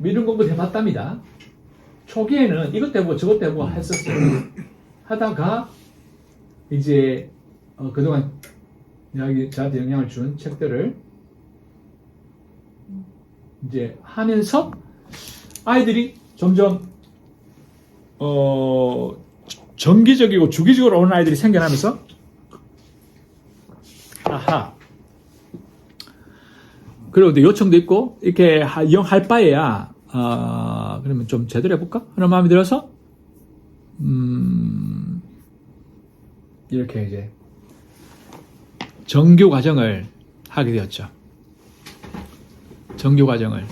미륵 공부도 해봤답니다. 초기에는 이것 때문에 저것 때문에 했었어요. 하다가 이제 그동안 저한테 영향을 준 책들을 이제 하면서 아이들이 점점 정기적이고 주기적으로 오는 아이들이 생겨나면서 아하, 그리고 또 요청도 있고 이렇게 할 바에야 그러면 좀 제대로 해볼까 하는 마음이 들어서 이렇게 이제 정규 과정을 하게 되었죠. 정규 과정을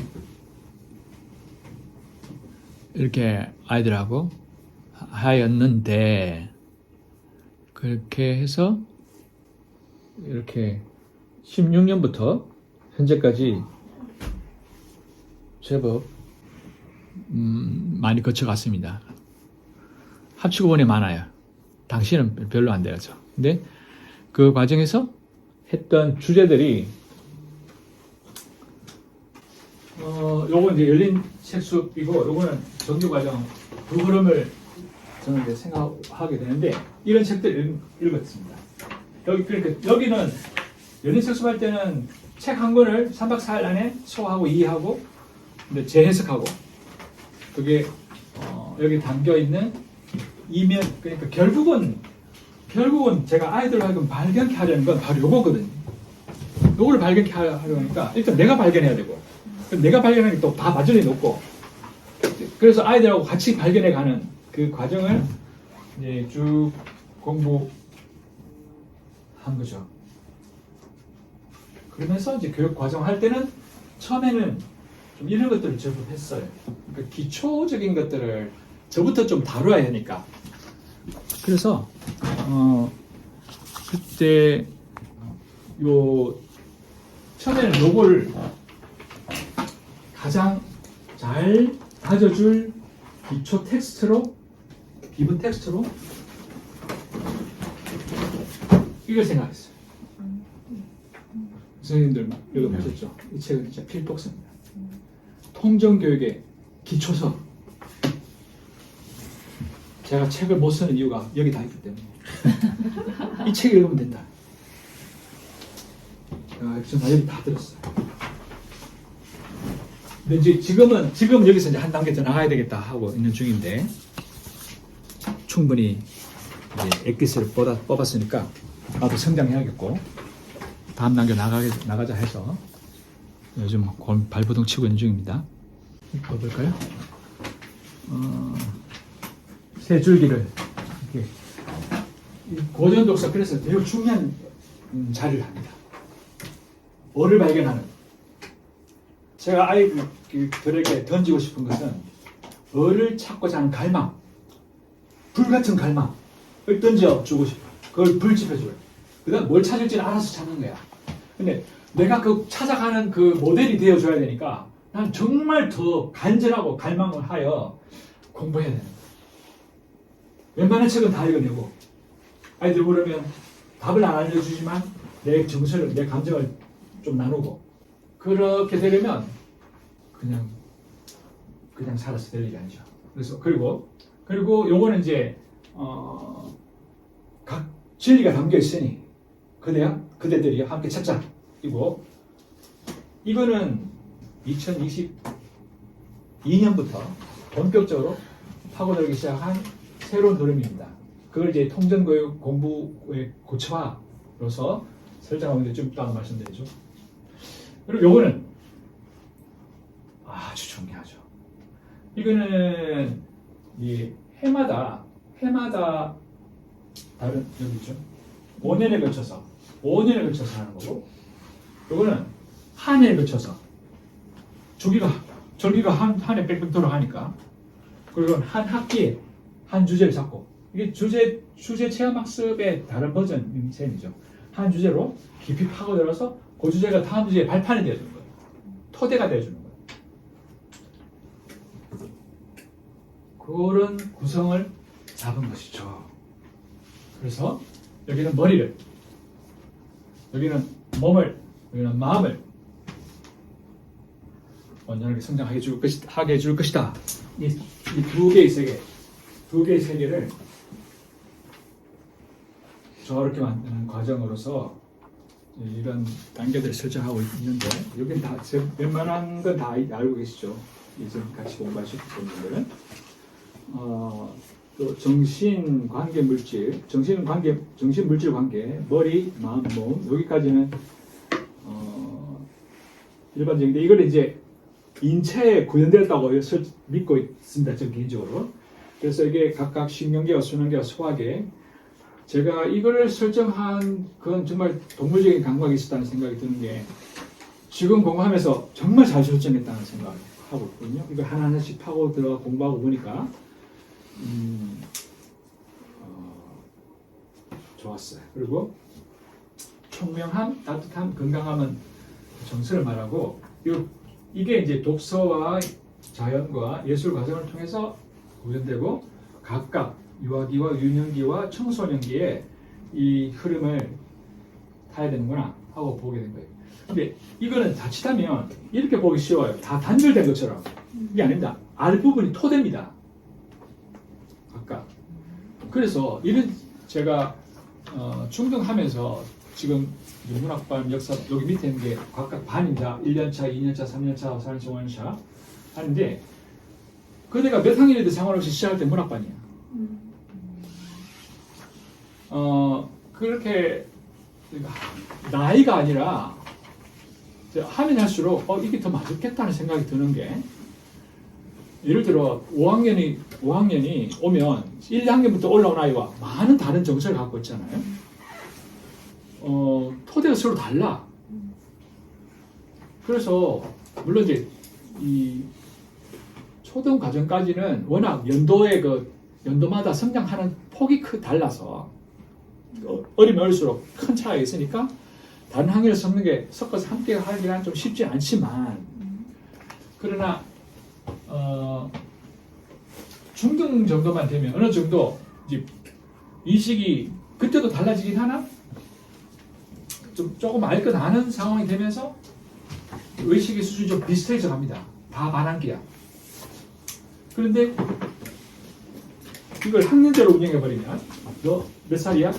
이렇게 아이들하고 하였는데, 그렇게 해서 이렇게 16년부터 현재까지 제법 많이 거쳐갔습니다. 합치고 보니 많아요. 당시는 별로 안 되었죠. 근데 그 과정에서 했던 주제들이 요건 이제 열린 책숲이고, 요거는 정규 과정 그 흐름을 저는 이제 생각하게 되는데, 이런 책들 읽었습니다. 그러니까 여기는 열린 책숲 할 때는 책 한 권을 3박 4일 안에 소화하고 이해하고 재해석하고, 그게 여기 담겨 있는 이면, 그러니까 결국은 제가 아이들과 하여금 발견케 하려는 건 바로 요거거든요. 요거를 발견케 하려니까 일단 내가 발견해야 되고, 내가 발견하는 게 또 다 마전해 놓고, 그래서 아이들하고 같이 발견해 가는 그 과정을 이제 쭉 공부한 거죠. 그러면서 이제 교육 과정 할 때는 처음에는 좀 이런 것들을 접근했어요. 그러니까 기초적인 것들을 저부터 좀 다뤄야 하니까. 그래서 그때 처음에는 요걸 가장 잘 다져줄 기초 텍스트로, 기본 텍스트로 이걸 생각했어요. 선생님들 읽어보셨죠? 이 책은 진짜 필독서입니다. 통정교육의 기초서. 제가 책을 못 쓰는 이유가 여기 다 있기 때문에. 이 책 읽으면 된다. 지금 여기 다 들었어요. 근데 이제 지금 여기서 이제 한 단계 더 나가야 되겠다 하고 있는 중인데, 충분히 이제 엑기스를 뽑았으니까 나도 성장해야겠고, 다음 단계 나가자 해서 요즘 발버둥 치고 있는 중입니다. 볼까요? 세 줄기를 이렇게, 고전 독서, 그래서 매우 중요한 자리를 합니다. 어를 발견하는. 제가 아이들에게 던지고 싶은 것은 어를 찾고자 하는 갈망, 불같은 갈망을 던져주고 싶어요. 그걸 불집혀줘요. 그 다음 뭘 찾을지는 알아서 찾는 거야. 근데 내가 그 찾아가는 그 모델이 되어줘야 되니까 난 정말 더 간절하고 갈망을 하여 공부해야 되는 거야. 웬만한 책은 다 읽어내고, 아이들 물으면 답을 안 알려주지만 내 정서를, 내 감정을 좀 나누고, 그렇게 되려면 그냥 살아서 될 일이 아니죠. 그래서 그리고 요거는 이제 각 진리가 담겨 있으니 그대들이 함께 찾자. 이고, 이거는 2022년부터 본격적으로 파고들기 시작한 새로운 흐름입니다. 그걸 이제 통전교육 공부의 고차로서 설정하고 있는데 좀 이따가 말씀드리죠. 그리고 요거는 아주 중요하죠. 이거는 이 해마다 다른, 여기 있죠. 5년에 걸쳐서 하는 거고, 요거는 한 해에 걸쳐서 절기가 한 해 빽빽 돌아가니까, 그리고 한 학기에 한 주제를 잡고, 이게 주제 체험학습의 다른 버전 셈이죠. 한 주제로 깊이 파고들어서 그 주제가 다음 주제에 발판이 되어주는 거예요. 토대가 되어주는 거예요. 그런 구성을 잡은 것이죠. 그래서 여기는 머리를, 여기는 몸을, 여기는 마음을 온전하게 성장하게 하게 해줄 것이다. 이 두 개의 세계, 두 개의 세계를 저렇게 만드는 과정으로서 이런 단계들을 설정하고 있는데, 여기는 다 웬만한 건 다 알고 계시죠? 이제 같이 공부하셨기 분들은 또 정신 관계 물질, 정신 물질 관계, 머리, 마음, 몸, 여기까지는 일반적인데, 이걸 이제 인체에 구현되었다고 믿고 있습니다. 저 개인적으로. 그래서 이게 각각 신경계와 순환계와 소화계, 제가 이거를 설정한 건 정말 동물적인 감각이 있었다는 생각이 드는 게, 지금 공부하면서 정말 잘 설정했다는 생각을 하고 있거든요. 이걸 하나하나씩 파고 들어가 공부하고 보니까 좋았어요. 그리고 총명함, 따뜻함, 건강함은 정서를 말하고, 이게 이제 독서와 자연과 예술 과정을 통해서 구현되고, 각각 유아기와 유년기와 청소년기에 이 흐름을 타야 되는구나 하고 보게 된 거예요. 근데 이거는 자칫하면 이렇게 보기 쉬워요. 다 단절된 것처럼. 이게 아닙니다. 알부분이 토대입니다. 각각. 그래서 이런 제가 중등하면서 지금 문학반 역사 여기 밑에 있는 게 각각 반입니다. 1년차, 2년차, 3년차, 4년차, 5년차 하는데, 그대가 몇 학년이든 상관없이 시작할 때 문학반이야. 그렇게 나이가 아니라 하면 할수록 이게 더 맞겠다는 생각이 드는 게, 예를 들어 5학년이 오면 1학년부터 올라온 아이와 많은 다른 정서를 갖고 있잖아요. 토대가 서로 달라. 그래서 물론 이제 이 초등 과정까지는 워낙 연도마다 성장하는 폭이 달라서 어리면 어릴수록 큰 차이가 있으니까 다른 학년을 섞어서 함께 하기는 좀 쉽지 않지만, 그러나 중등 정도만 되면 어느 정도 이제 인식이 그때도 달라지긴 하나, 조금 알 것 아는 상황이 되면서 의식의 수준이 좀 비슷해져 갑니다. 다 반환기야. 그런데 이걸 학년제로 운영해버리면, 너 몇 살이야?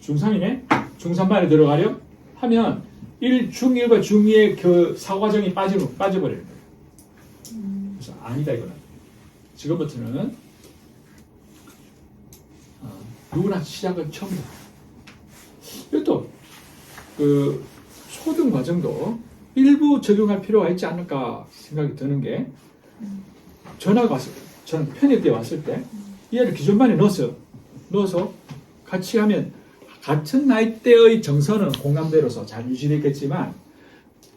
중3이네? 중3반에 들어가려? 하면 중1과 중2의 그 사고과정이 빠져버리는 거예요. 그래서 아니다 이거는. 지금부터는 누구나 시작은 처음이다. 이것도 그 초등 과정도 일부 적용할 필요가 있지 않을까 생각이 드는 게, 전화가 왔을 때, 저는 편입 때 왔을 때 이 애를 기존반에 넣어서 같이 하면 같은 나이대의 정서는 공감대로서 잘 유지됐겠지만,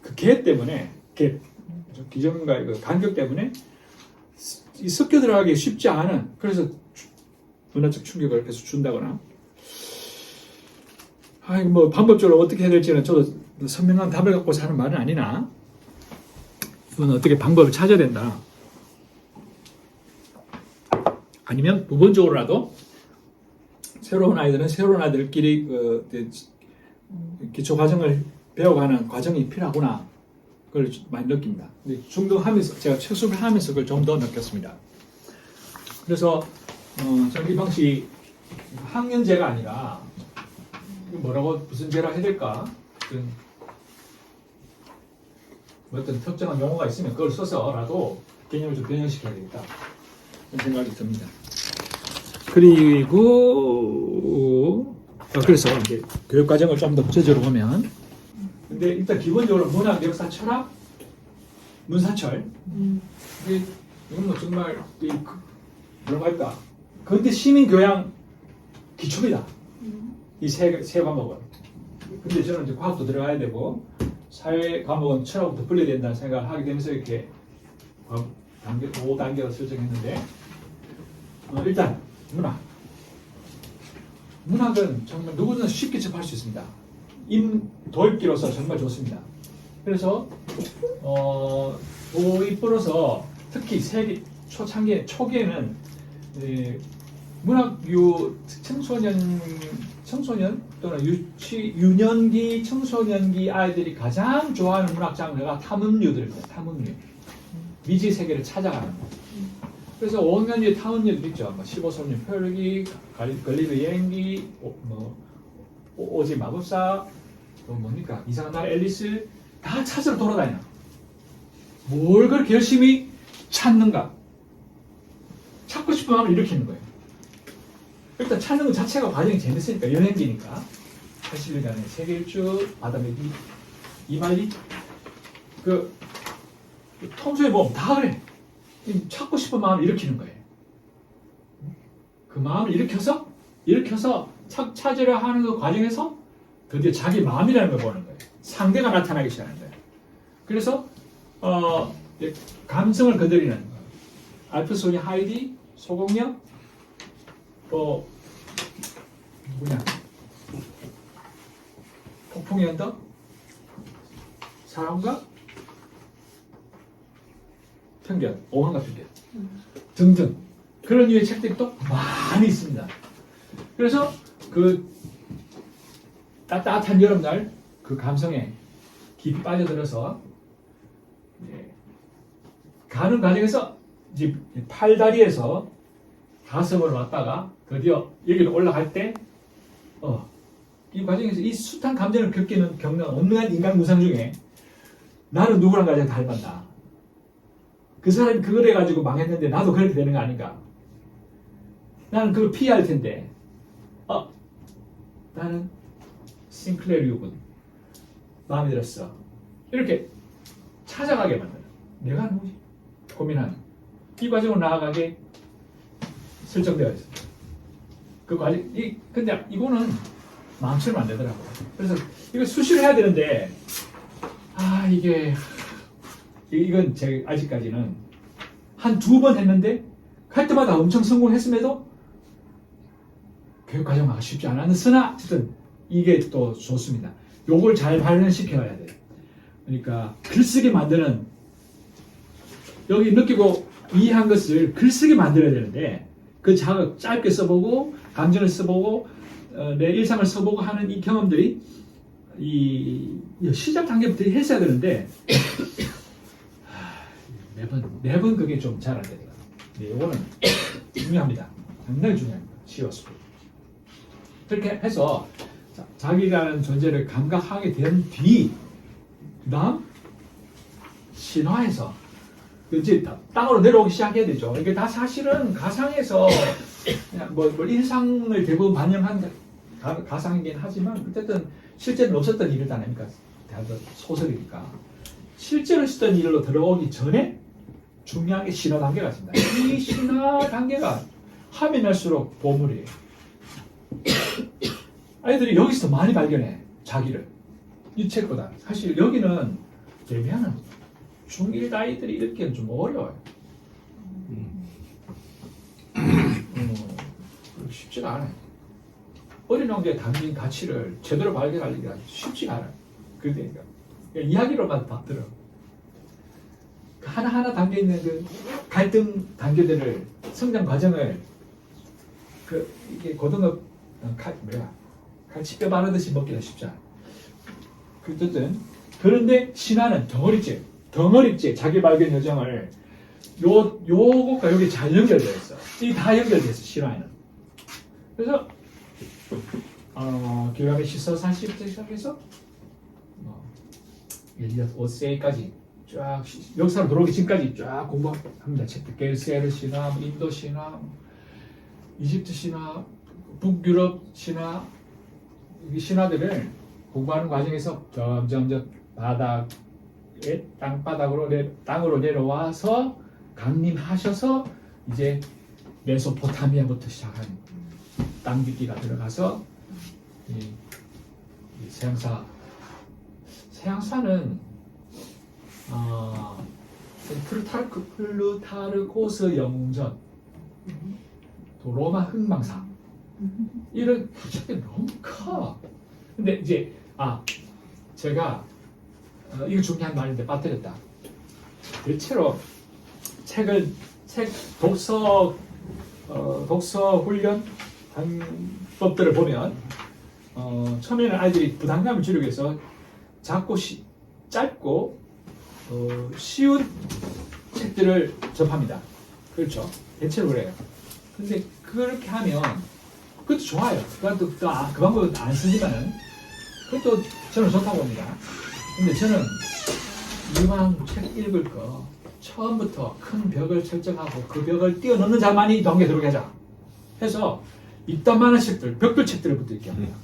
그 개 때문에, 기존과의 그 간격 때문에 섞여 들어가기 쉽지 않은, 그래서 문화적 충격을 계속 준다거나, 뭐 방법적으로 어떻게 해야 될지는 저도 선명한 답을 갖고 사는 말은 아니나, 이건 어떻게 방법을 찾아야 된다. 아니면 부분적으로라도 새로운 아이들은 새로운 아이들끼리 기초 과정을 배워가는 과정이 필요하구나, 그걸 많이 느낍니다. 근데 중등하면서, 제가 철수를 하면서 그걸 좀 더 느꼈습니다. 그래서 저는 이 방식이 학년제가 아니라, 뭐라고 무슨 제라 해야 될까? 어떤 특정한 용어가 있으면 그걸 써서라도 개념을 좀 변형시켜야 되겠다, 그런 생각이 듭니다. 그리고 그래서 이제 교육 과정을 좀 더 구체적으로 보면, 근데 일단 기본적으로 문학, 역사, 철학, 문사철, 이게 이건 뭐 정말 뭐라고 할까? 근데 시민교양 기초입니다. 이 세 과목은. 근데 저는 이제 과학도 들어가야 되고 사회 과목은 철학부터 분리해야 된다는 생각을 하게 되면서 이렇게 5단계로 설정했는데, 일단 문학은 정말 누구든 쉽게 접할 수 있습니다. 도입기로서 정말 좋습니다. 그래서 도입으로서 특히 초기에는 문학 청소년 또는 유년기, 청소년기 아이들이 가장 좋아하는 문학 장르가 탐음류들입니다. 탐음류. 미지 세계를 찾아가는 거예요. 그래서 5학년 뒤에 타운여들 있죠. 뭐 15손님 펴르기, 걸리브 여행기, 오지 마법사, 또 뭡니까? 이상한 나라 앨리스 다 찾으러 돌아다녀. 뭘 그렇게 열심히 찾는가? 찾고 싶은 마음을 일으키는 거예요. 일단 찾는 것 자체가 과정이 재밌으니까, 여행기니까. 80일간의 세계 일주, 바다메기, 이말리, 톰소의 몸 다 그래. 찾고 싶은 마음을 일으키는 거예요. 그 마음을 일으켜서 찾으려 하는 그 과정에서 드디어 자기 마음이라는 걸 보는 거예요. 상대가 나타나기 시작하는 거예요. 그래서 감성을 건드리는 알프소니 하이디, 소공녀, 또 누구냐? 폭풍의 언덕, 사랑과 편견, 오한과 편견 등등 그런 류의 책들이 또 많이 있습니다. 그래서 그 따뜻한 여름날 그 감성에 깊이 빠져들어서 가는 과정에서 이제 팔다리에서 가슴을 왔다가 드디어 여기로 올라갈 때 이 과정에서 이 숱한 감정을 겪는 온갖 인간 무상 중에 나는 누구랑 가장 닮았나? 그 사람이 그걸 해가지고 망했는데 나도 그렇게 되는 거 아닌가? 나는 그걸 피할 텐데 나는 싱클레리오군 마음에 들었어. 이렇게 찾아가게 만드는 내가 누구지? 고민하는 이 과정으로 나아가게 설정되어 있습니다. 그 과정, 근데 이거는 마음처럼 안 되더라고요. 그래서 이거 수시로 해야 되는데 이건 제가 아직까지는 한 2번 했는데 할 때마다 엄청 성공했음에도 교육 과정화가 쉽지 않았으나 어쨌든 이게 또 좋습니다. 요걸 잘 발현시켜야 돼요. 그러니까 글쓰기 만드는 여기 느끼고 이해한 것을 글쓰기 만들어야 되는데 그 자극 짧게 써보고 감정을 써보고 내 일상을 써보고 하는 이 경험들이 이 시작 단계부터 했어야 되는데 매번 그게 좀 잘 안 되더라고요. 네, 이거는 중요합니다. 상당히 중요합니다. 쉬웠어요. 그렇게 해서 자기라는 존재를 감각하게 된 뒤 그다음 신화에서 이제 땅으로 내려오기 시작해야 되죠. 이게 다 사실은 가상에서 그냥 뭐 일상을 대부분 반영한 가상이긴 하지만 어쨌든 실제는 없었던 일이다 아닙니까? 소설이니까. 실제로 있었던 일로 들어오기 전에 중요한 게 신화 단계가 있습니다. 이 신화 단계가 하면 할수록 보물이에요. 아이들이 여기서 많이 발견해. 자기를. 이 책보다. 사실 여기는 데뷔하는 중1 아이들이 읽기는 좀 어려워요. 쉽지가 않아요. 어린 왕자에 담긴 가치를 제대로 발견하기가 쉽지가 않아요. 그러니까 이야기로만 받들어. 하나하나 담겨있는 그 갈등 단계들을 성장 과정을 이게 고등어 갈치뼈 바르듯이 먹기가 쉽지 않아요. 어쨌든 그런데 신화는 덩어리째 자기 발견 여정을 요것과 여기 잘 연결되어 있어. 이 다 연결되어 있어 신화에는. 그래서 교양의 시서 40부터 시작해서 엘리엇 오세이까지 쫙 역사로 들어오기 전까지 쫙 공부합니다. 책들 겔세르 신화, 인도 신화, 이집트 신화, 북유럽 신화 이 신화들을 공부하는 과정에서 점점 바닥에 땅으로 내려와서 강림하셔서 이제 메소포타미아부터 시작한 땅 딛기가 들어가서 이 서양사는 플루타르코스 영전, 또 로마 흥망사 이런 책들이 너무 커. 근데 이제 제가 이거 중요한 말인데 빠뜨렸다. 대체로 책 독서 훈련 방법들을 보면 처음에는 아이들이 부담감을 줄이기 위해서 짧고 쉬운 책들 책들을 접합니다. 그렇죠? 대체로 그래요. 근데 그렇게 하면 그것도 좋아요. 그 방법은 안 쓰지만은 그것도 저는 좋다고 봅니다. 근데 저는 이왕 책 읽을 거 처음부터 큰 벽을 설정하고 그 벽을 뛰어넘는 자만이 동계 들어오게 하자 해서 이딴만한 책들, 벽돌 책들을 부터 읽게 합니다.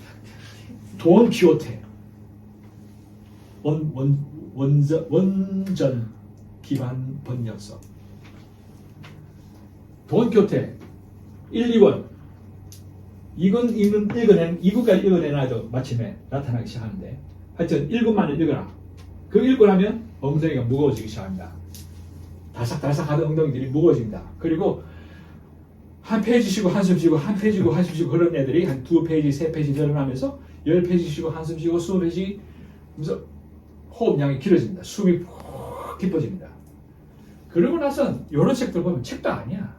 돈 키호테 원전 기반 번역서 돈 키호테 1, 2권 읽어낸 2권까지 읽어내놔도 마침에 나타나기 시작하는데 하여튼 1권만을 읽어라. 그 읽고 나면 엉덩이가 무거워지기 시작합니다. 달싹달싹 하던 엉덩이들이 무거워집니다. 그리고 한 페이지 쉬고 한숨 쉬고 한 페이지 쉬고 한숨 쉬고 그런 애들이 한 2페이지, 3페이지 늘어나면서 10페이지 쉬고 한숨 쉬고 20페이지 하면서 호흡량이 길어집니다. 숨이 푹 깊어집니다. 그러고 나선 이런 책들 보면 책도 아니야.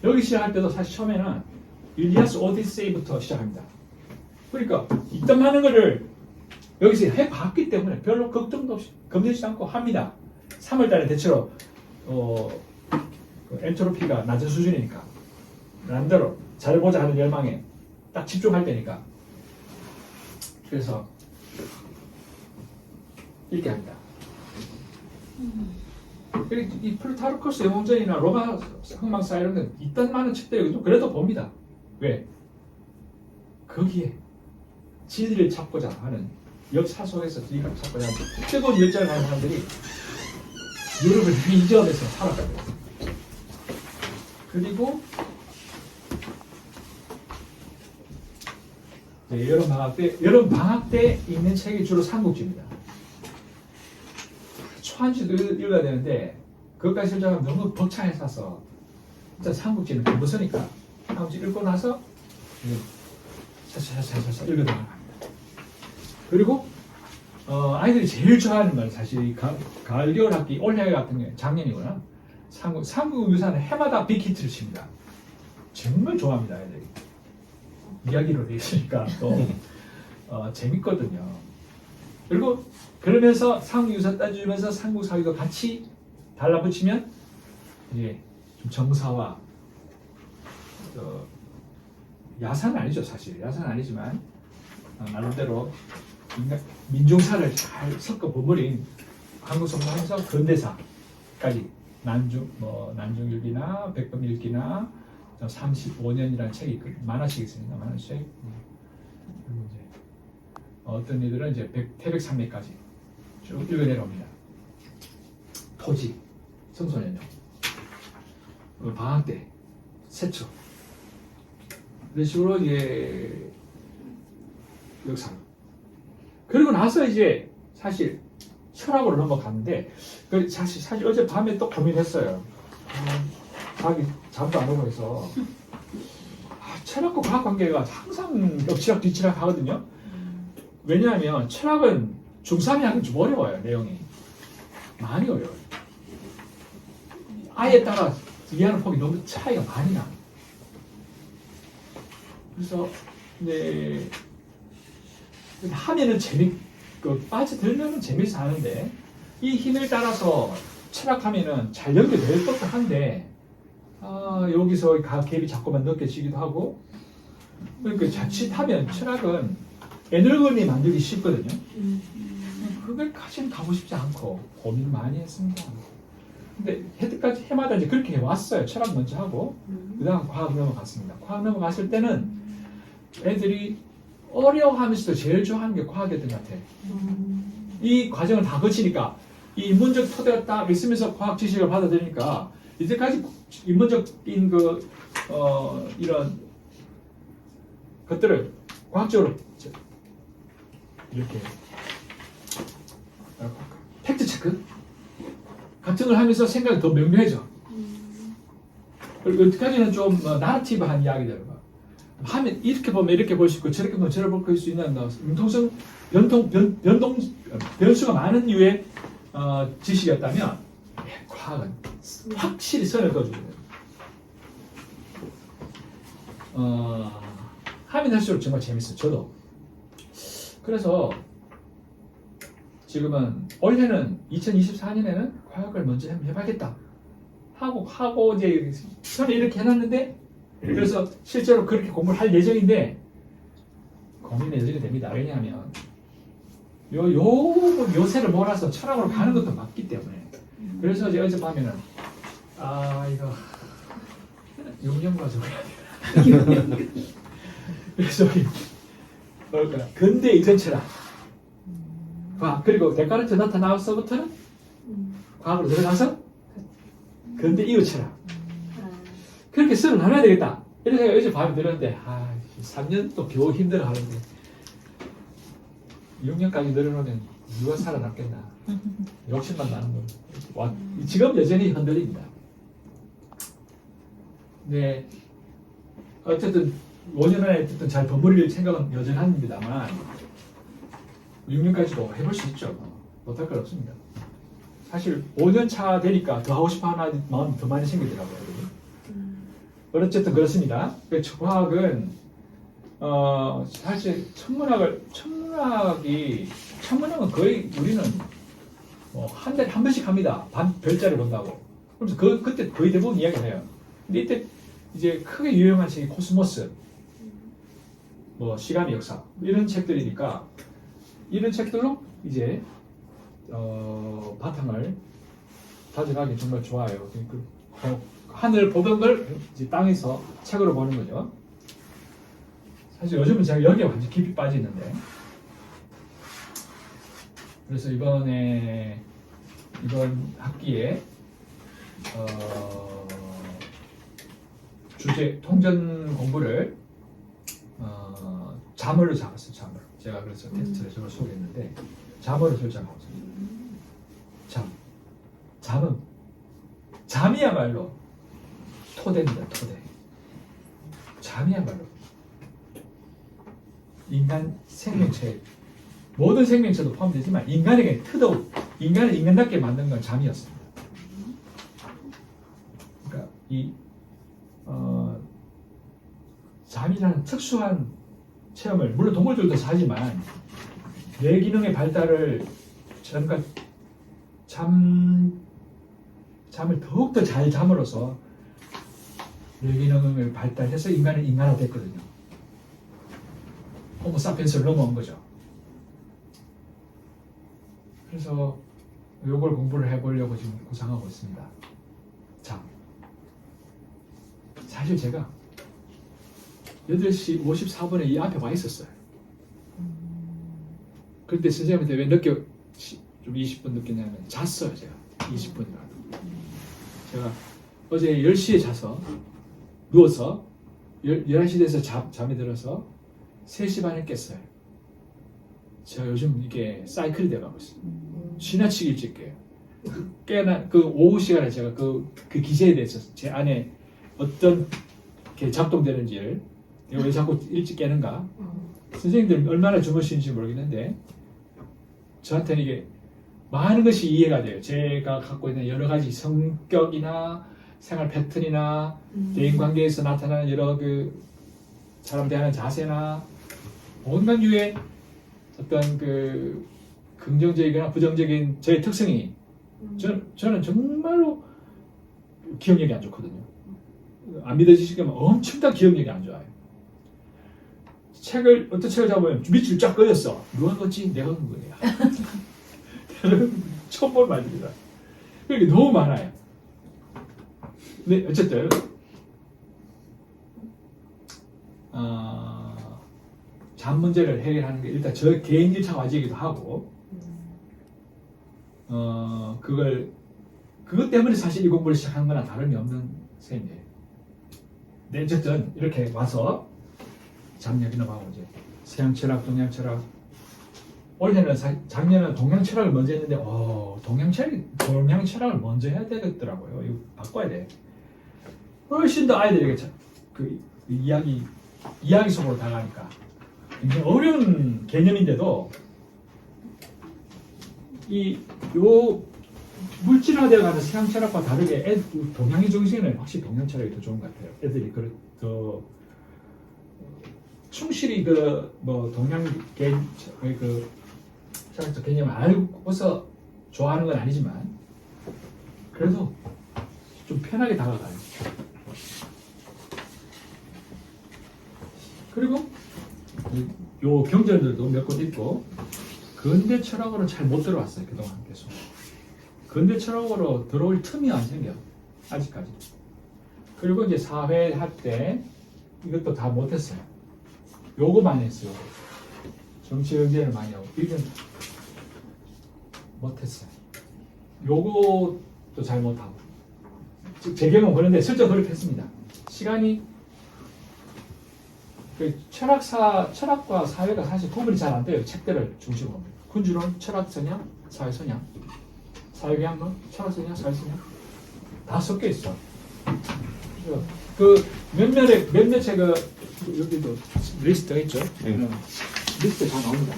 여기 시작할 때도 사실 처음에는 일리아스 오디세이부터 시작합니다. 그러니까 이딴 많은 거를 여기서 해봤기 때문에 별로 걱정도 없이 겁내지 않고 합니다. 3월 달에 대체로 엔트로피가 낮은 수준이니까 남대로 잘해보자 하는 열망에 딱 집중할 때니까 그래서 읽게 합니다. 이 플루타르코스 영웅전이나 로마 항망사 이런 건 이딴 많은 책들이 그래도 봅니다. 왜? 거기에 진리를 찾고자 하는 역사 속에서 진리를 찾고자 하는 뜨거운 열정을 가진 사람들이 유럽을 이 지역에서 살아가요. 그리고 여름 방학 때 읽는 책이 주로 삼국지입니다. 초한지도 읽어야 되는데 그것까지 설정하면 너무 벅차해서 일단 삼국지는 무서니까 삼국지 읽고 나서 차차차차차 읽어 나갑니다. 그리고 아이들이 제일 좋아하는 건 사실 가을 겨울 학기 올해 같은 게 작년이구나. 삼국 유사는 해마다 빅히트를 칩니다. 정말 좋아합니다, 애들이. 이야기로 되어 있으니까 또 재밌거든요. 그리고 그러면서 삼국 유사 따지면서 삼국 사회도 같이 달라붙이면 이제 좀 정사와 야사는 아니죠, 사실. 야사는 아니지만 나름대로 민중사를 잘 섞어 버무린 한국 성공하면서 근대사까지 난중일기나 백범일기나 35년이라는 책이 만화책이 있습니다. 만화책. 그리고 이제 어떤 이들은 이제 태백산맥까지 쭉 읽어내려옵니다. 토지, 청소년용, 방학 때 세척 이런 식으로 이제 역사로. 그리고 나서 이제 사실 철학으로 넘어갔는데 사실 어제 밤에 또 고민했어요. 자기 잠도 안 오고 해서 철학과 과학 관계가 항상 엎치락 뒤치락 하거든요. 왜냐하면 철학은 중3이 하긴 좀 어려워요. 내용이 많이 어려워요. 아이에 따라 이해하는 폭이 너무 차이가 많이 나. 그래서 이제 하면은 빠져들면은 재밌어 하는데 이 힘을 따라서 철학하면은 잘 연결될 법도 한데 여기서 갭이 자꾸만 느껴지기도 하고 그러니까 자칫하면 철학은 애늙은이 만들기 쉽거든요. 그걸까지는 가고 싶지 않고 고민 많이 했습니다. 근데 해까지 해마다 이제 그렇게 해왔어요. 철학 먼저 하고 그다음 과학 넘어갔습니다. 과학 넘어갔을 때는 애들이 어려워하면서도 제일 좋아하는 게 과학이었던 것 같아요. 이 과정을 다 거치니까 이 인문적 토대가 딱 있으면서 과학 지식을 받아들이니까 이제까지 인문적인 이런 것들을 과학적으로 이렇게 팩트 체크 같은 걸 하면서 생각이 더 명료해져. 그리고 여기까지는 좀 나라티브한 이야기들 하면 이렇게 보면 이렇게 볼 수 있고 저렇게 보면 저렇게 볼 수 있는 융통성 변수가 많은 이유의 지식이었다면 과학은 확실히 선을 그어주거든요. 하면 할수록 정말 재밌어요. 저도. 그래서 지금은 올해는 2024년에는 과학을 먼저 한번 해봐야겠다 하고 이제 저는 이렇게 해놨는데 그래서 실제로 그렇게 공부를 할 예정인데 고민의 여지가 됩니다. 왜냐하면 요새를 몰아서 철학으로 가는 것도 맞기 때문에 그래서 이제 어젯밤에는 이거 용념과 좀 해야 되나 그래서 뭘까 근대 이전 철학 과학 그리고 데카르트 나타나서부터는 과학으로 들어가서 근대 이후 철학 그렇게 썰을 나눠야 되겠다 이렇게 생각이 어젯밤에 들었는데 3년 또 겨우 힘들어 하는데 6년까지 늘어놓으면 누가 살아남겠나 욕심만 나는 거예요. 지금 여전히 흔들립니다. 네, 어쨌든 5년 안에 어쨌든 잘 버무릴 생각은 여전합니다만 6년까지도 해볼 수 있죠. 못할 건 없습니다. 사실 5년 차 되니까 더 하고 싶어 하는 마음이 더 많이 생기더라고요. 어쨌든 그렇습니다. 과학은 사실 천문학은 거의 우리는 한 달에 한 번씩 합니다. 별자를 본다고. 그래서 그때 거의 대부분 이야기를 해요. 근데 이때 이제 크게 유행한 책이 코스모스, 시간의 역사 이런 책들이니까 이런 책들로 이제 바탕을 다져가기 정말 좋아요. 하늘 보던 걸 이제 땅에서 책으로 보는 거죠. 사실 요즘은 제가 여기에 완전 깊이 빠져 있는데 그래서 이번 학기에 주제 통전 공부를 자물로 잡았어요. 자물. 제가 그래서 테스트를 저걸 소개했는데 자물을 설정하고 있습니다. 잠은 잠이야말로 토대입니다. 토대. 잠이야말로 인간 생명체 모든 생명체도 포함되지만 인간에게 특히 인간을 인간답게 만든 건 잠이었습니다. 그러니까 잠이라는 특수한 체험을 물론 동물들도 자지만 뇌 기능의 발달을 그러니까 잠을 더욱더 잘 잠으로써 뇌 기능을 발달해서 인간은 인간화됐거든요. 호모사피엔스를 넘어온 거죠. 그래서 이걸 공부를 해보려고 지금 구상하고 있습니다. 자, 사실 제가 8시 54분에 이 앞에 와 있었어요. 그때 선생님한테 왜 늦게 좀 20분 늦겠냐면 잤어요. 제가 20분이라도. 제가 어제 10시에 자서 누워서 11시 돼서 잠이 들어서 3시 반에 깼어요. 제가 요즘 이게 사이클이 돼가고 있어요. 지나치게 일찍 깨요. 그 오후 시간에 제가 그 기제에 대해서 제 안에 어떤 게 작동되는지를 왜 자꾸 일찍 깨는가 선생님들 얼마나 주무시는지 모르겠는데 저한테는 이게 많은 것이 이해가 돼요. 제가 갖고 있는 여러 가지 성격이나 생활 패턴이나 대인관계에서 나타나는 여러 사람 대하는 자세나 온갖 유의 어떤 긍정적이거나 부정적인 저의 특성이 저는 정말로 기억력이 안 좋거든요. 안 믿어지시면 엄청난 기억력이 안 좋아요. 어떤 책을 잡으면 밑줄 쫙 그렸어. 누가 그었지? 내가 그은 거야. 처음 본 말입니다. 그게 너무 많아요. 근데 어쨌든 잠 문제를 해결하는 게 일단 저 개인 1차 과제이기도 하고 그것 때문에 사실 이 공부를 시작한 거나 다름이 없는 셈이에요. 네, 어쨌든 이렇게 와서 잠 얘기 넘어가고 이제 서양 철학, 동양 철학 올해는 작년에 동양 철학을 먼저 했는데 동양 철학을 먼저 해야 되겠더라고요. 이거 바꿔야 돼. 훨씬 더 아이들에게 이야기 속으로 다가가니까 굉장히 어려운 개념인데도 요 물질화되어가는 서양 철학과 다르게 동양의 정신은 확실히 동양 철학이 더 좋은 것 같아요. 애들이 더 충실히 동양계 철학적 개념을 알고서 좋아하는 건 아니지만 그래서 좀 편하게 다가가요. 그리고 요 경전들도 몇 권 있고 근대 철학으로는 잘 못 들어왔어요. 그동안 계속. 근대 철학으로 들어올 틈이 안 생겨. 아직까지. 그리고 이제 사회 할 때 이것도 다 못했어요. 요거 많이 했어요. 정치 연재를 많이 하고 이건 못했어요. 요것도 잘 못하고 재경은 그런데 슬쩍 그렇게 했습니다. 시간이 철학과 사회가 사실 구분이 잘 안 돼요. 책들을 중심으로. 군주론, 철학 성향, 사회 성향, 사회경향론, 철학 성향, 사회 성향 다 섞여 있어. 그 몇몇 책은 여기도 리스트가 있죠. 리스트 다 나옵니다.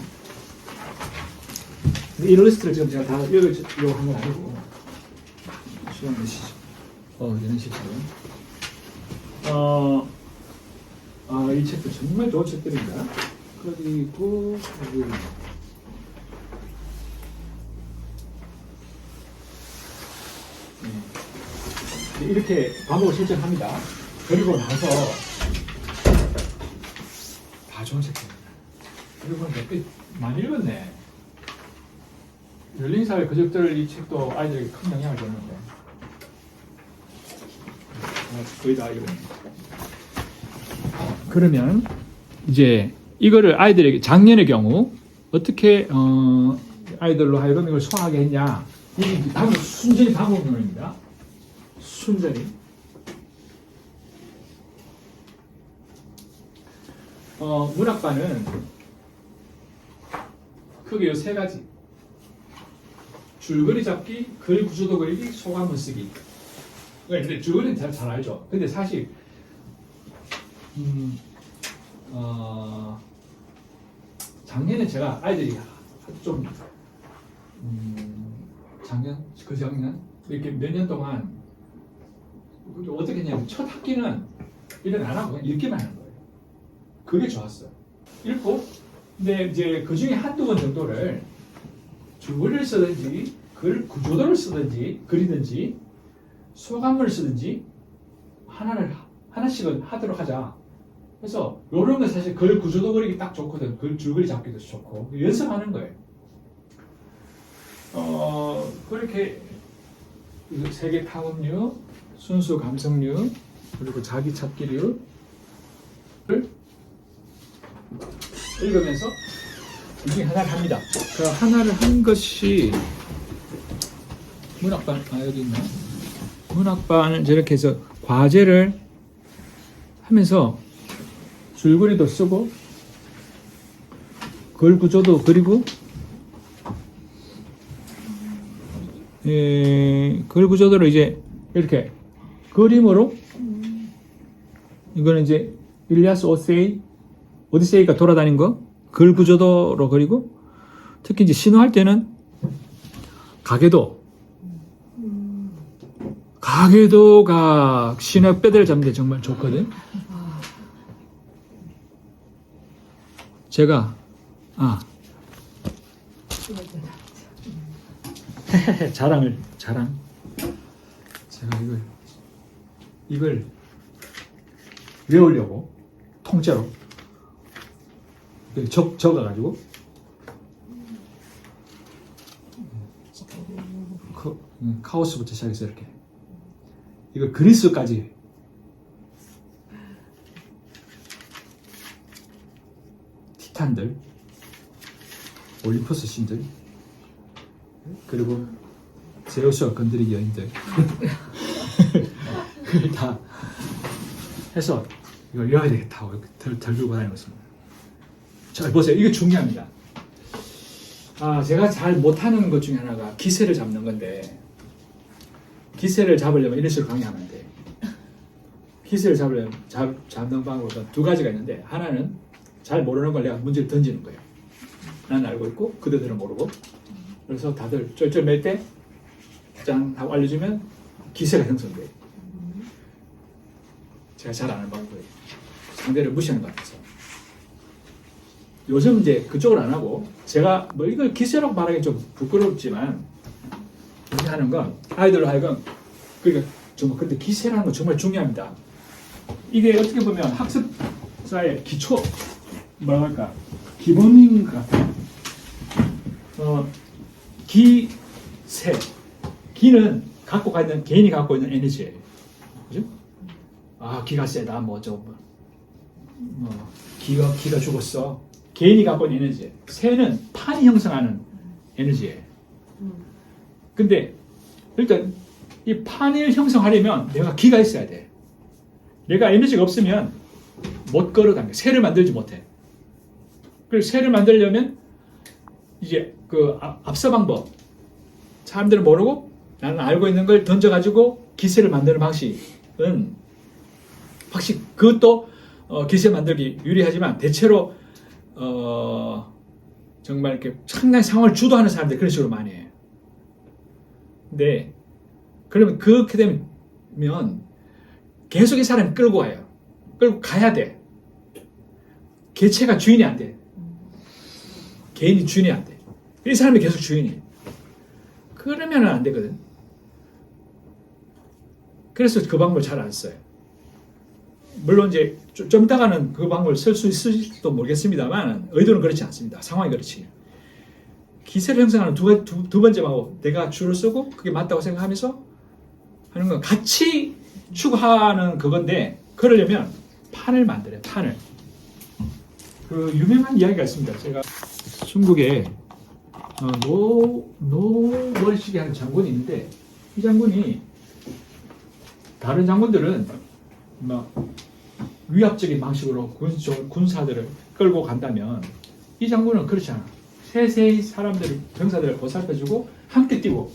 이 리스트를 지금 제가 다 읽으려고 한 건 아니고 시간 내시죠. 이런 식으로. 이 책도 정말 좋은 책들입니다. 그리고 이렇게 과목을 설정합니다. 그리고 나서 다 좋은 책들입니다. 그리고 몇 많이 읽었네. 열린사회 거적들 이 책도 아이들에게 큰 영향을 줬는데 거의 다 읽었네. 그러면 이제 이거를 아이들에게 작년의 경우 어떻게 아이들로 하여금 이걸 소화하게 했냐? 이게 순전히 방법론입니다. 순전히. 문학반은 크게 세 가지. 줄거리 잡기, 글 구조도 그리기, 소감을 쓰기. 근데 줄거리는 잘 알죠. 근데 사실 작년에 제가 아이들이 좀 작년 이렇게 몇 년 동안 어떻게 했냐면 첫 학기는 일은 안 하고 그냥 읽기만 하는 거예요. 그게 좋았어요. 읽고 근데 이제 그 중에 한두 번 정도를 줄거리를 쓰든지 글 구조도를 쓰든지 그리든지 소감을 쓰든지 하나씩은 하도록 하자. 그래서 이런 건 사실 글 구조도 그리기 딱 좋거든. 글 줄거리 잡기도 좋고 연습하는 거예요. 그렇게 세계 탐험류, 순수 감성류, 그리고 자기 찾기류를 읽으면서 이 중에 하나를 합니다. 그 하나를 한 것이 문학반, 여기 있나? 문학반을 저렇게 해서 과제를 하면서 줄거리도 쓰고 글 구조도 그리고 글 구조도를 이제 이렇게 그림으로 이거는 이제 일리아스 오디세이가 돌아다닌 거 글 구조도로 그리고 특히 이제 신호할 때는 가계도가 신호 뼈대를 잡는 데 정말 좋거든. 제가 자랑 제가 이걸 외우려고 통째로 적어가지고 카오스부터 시작해서 이렇게 이거 그리스까지 티탄들, 올림포스 신들, 그리고 제우스가 건드리기 여인들 그걸 다 해서 이걸 외워야 되겠다 하고 덜 들고 다니는 것입니다. 자, 보세요. 이게 중요합니다. 제가 잘 못하는 것 중에 하나가 기세를 잡는 건데 기세를 잡으려면 이런 식으로 강의하면 안 돼. 기세를 잡으려면 잡는 방법은 두 가지가 있는데 하나는 잘 모르는 걸 내가 문제를 던지는 거예요. 나는 알고 있고 그들은 모르고 그래서 다들 쫄쫄 맬 때 짠 하고 알려주면 기세가 형성돼요. 제가 잘 아는 방법이에요. 상대를 무시하는 것 같아서. 요즘 이제 그쪽을 안 하고 제가 뭐 이걸 기세라고 말하기 좀 부끄럽지만 이렇게 하는 건 아이들로 하여금 그러니까 정말 근데 기세라는 건 정말 중요합니다. 이게 어떻게 보면 학습자의 기초 뭐라고 할까 기본인 것 같아요. 기세 기는 갖고 있는 개인이 갖고 있는 에너지예요. 그죠? 아 기가 세다 기가 죽었어. 개인이 갖고 있는 에너지. 세는 판이 형성하는 에너지예요. 근데 일단 이 판을 형성하려면 내가 기가 있어야 돼. 내가 에너지가 없으면 못 걸어당겨. 새를 만들지 못해. 그래서 새를 만들려면 이제 그 앞서 방법 사람들은 모르고 나는 알고 있는 걸 던져가지고 기세를 만드는 방식은 확실히 그것도 기세 만들기 유리하지만 대체로 정말 이렇게 상당히 상황을 주도하는 사람들 그런 식으로 많이 해요. 근데 그러면 그렇게 되면 계속 이 사람이 끌고 가요. 끌고 가야 돼. 개체가 주인이 안 돼. 개인이 주인이 안 돼. 이 사람이 계속 주인이에요. 그러면 안 되거든. 그래서 그 방법을 잘 안 써요. 물론 이제 좀 이따가는 그 방법을 쓸 수 있을지도 모르겠습니다만 의도는 그렇지 않습니다. 상황이 그렇지. 기세를 형성하는 두 번째 방법, 내가 줄을 쓰고 그게 맞다고 생각하면서 하는 건 같이 추구하는 그건데 그러려면 판을 만들어요. 판을. 그 유명한 이야기가 있습니다. 제가 중국에 노월식이 하는 장군이 있는데 이 장군이 다른 장군들은 막 위압적인 방식으로 군사들을 끌고 간다면 이 장군은 그렇지 않아. 세세히 사람들을 병사들을 보살펴주고 함께 뛰고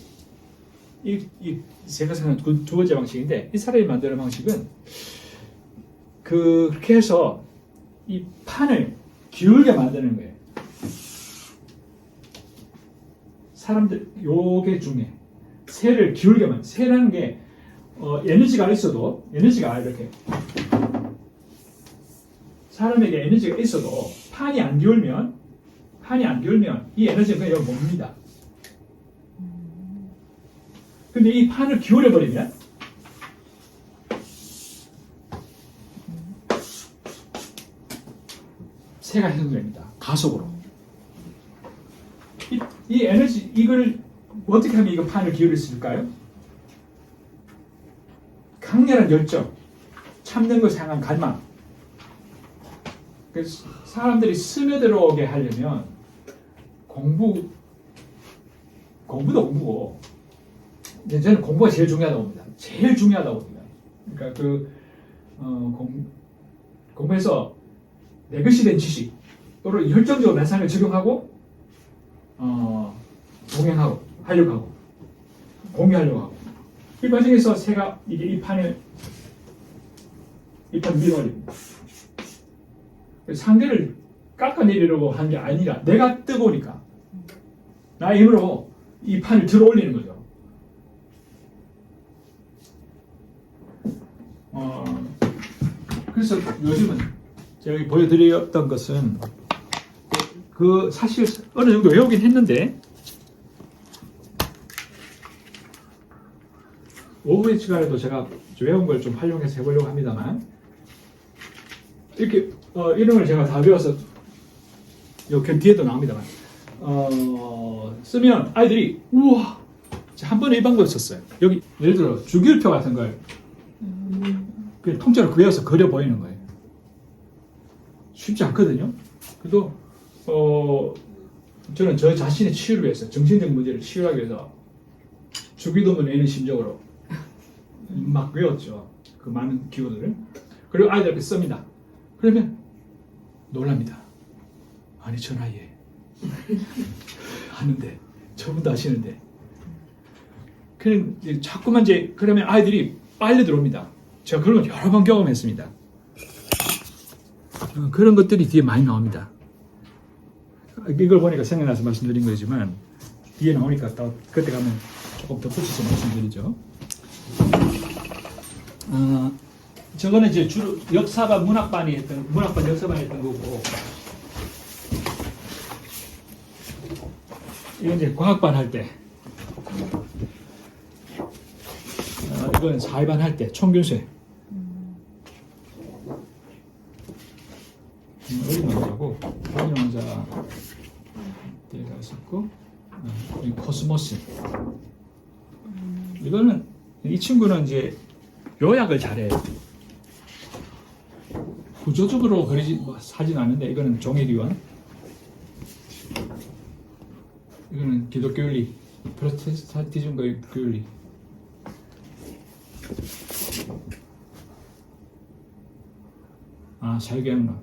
이 제가 생각하는 두 번째 방식인데 이 사람이 만드는 방식은 그렇게 해서 이 판을 기울게 만드는 거예요. 사람들 요게 중요해. 새를 기울게 만드. 새라는 게 에너지가 있어도 에너지가 이렇게 사람에게 에너지가 있어도 판이 안 기울면 이 에너지는 그냥 여기 뭡니다. 근데 이 판을 기울여 버리면 새가 형성됩니다. 가속으로. 이 에너지 이걸 어떻게 하면 이거 판을 기울일 수 있을까요? 강렬한 열정, 참는 것을 향한 갈망. 그래서 사람들이 스며들어오게 하려면 공부도 공부고, 저는 공부가 제일 중요하다고 봅니다. 제일 중요하다고 봅니다. 그러니까 공부해서 내 것이 된 지식, 또는 혈정적으로 내 삶에 적용하고, 동행하고, 하려고 하고, 공유하려고 하고. 이 과정에서 새가 이 판을 밀어올립니다. 상대를 깎아내리려고 하는 게 아니라 내가 뜨거우니까 나의 힘으로 이 판을 들어 올리는 거죠. 그래서 요즘은 제가 보여드렸던 것은 사실 어느 정도 외우긴 했는데 오후의 시간에도 제가 외운 걸 좀 활용해서 해보려고 합니다만 이렇게 이름을 제가 다 외워서 여기 뒤에도 나옵니다만 쓰면 아이들이 우와 한 번에 이 방법을 썼어요. 여기 예를 들어 주기율표 같은 걸 그냥 통째로 외워서 그려 보이는 거예요. 쉽지 않거든요. 그래도 저는 저 자신의 치유를 위해서 정신적 문제를 치유하기 위해서 주기도문 외는 심정으로 막 외웠죠. 그 많은 기호들을. 그리고 아이들한테 씁니다. 그러면 놀랍니다. 아니 저 나이에 하는데 저분도 하시는데 그냥 자꾸만 그러면 아이들이 빨리 들어옵니다. 제가 그런 걸 여러 번 경험했습니다. 그런 것들이 뒤에 많이 나옵니다. 이걸 보니까 생각나서 말씀드린 거지만 뒤에 나오니까 또 그때 가면 조금 더 붙여서 말씀드리죠. 저거는 이제 주로 역사반 문학반 역사반이 했던 거고, 이건 이제 과학반 할 때 이건 사회반 할 때 총균쇠. 어린 왕자고 어린 왕자 때가 있었고 이 코스모스. 이거는 이 친구는 이제 요약을 잘해요. 구조적으로 그리지 하진 않는데 이거는 종이리원. 이거는 기독교 윤리, 프로테스탄티즘과 교윤리. 아, 사회계획론.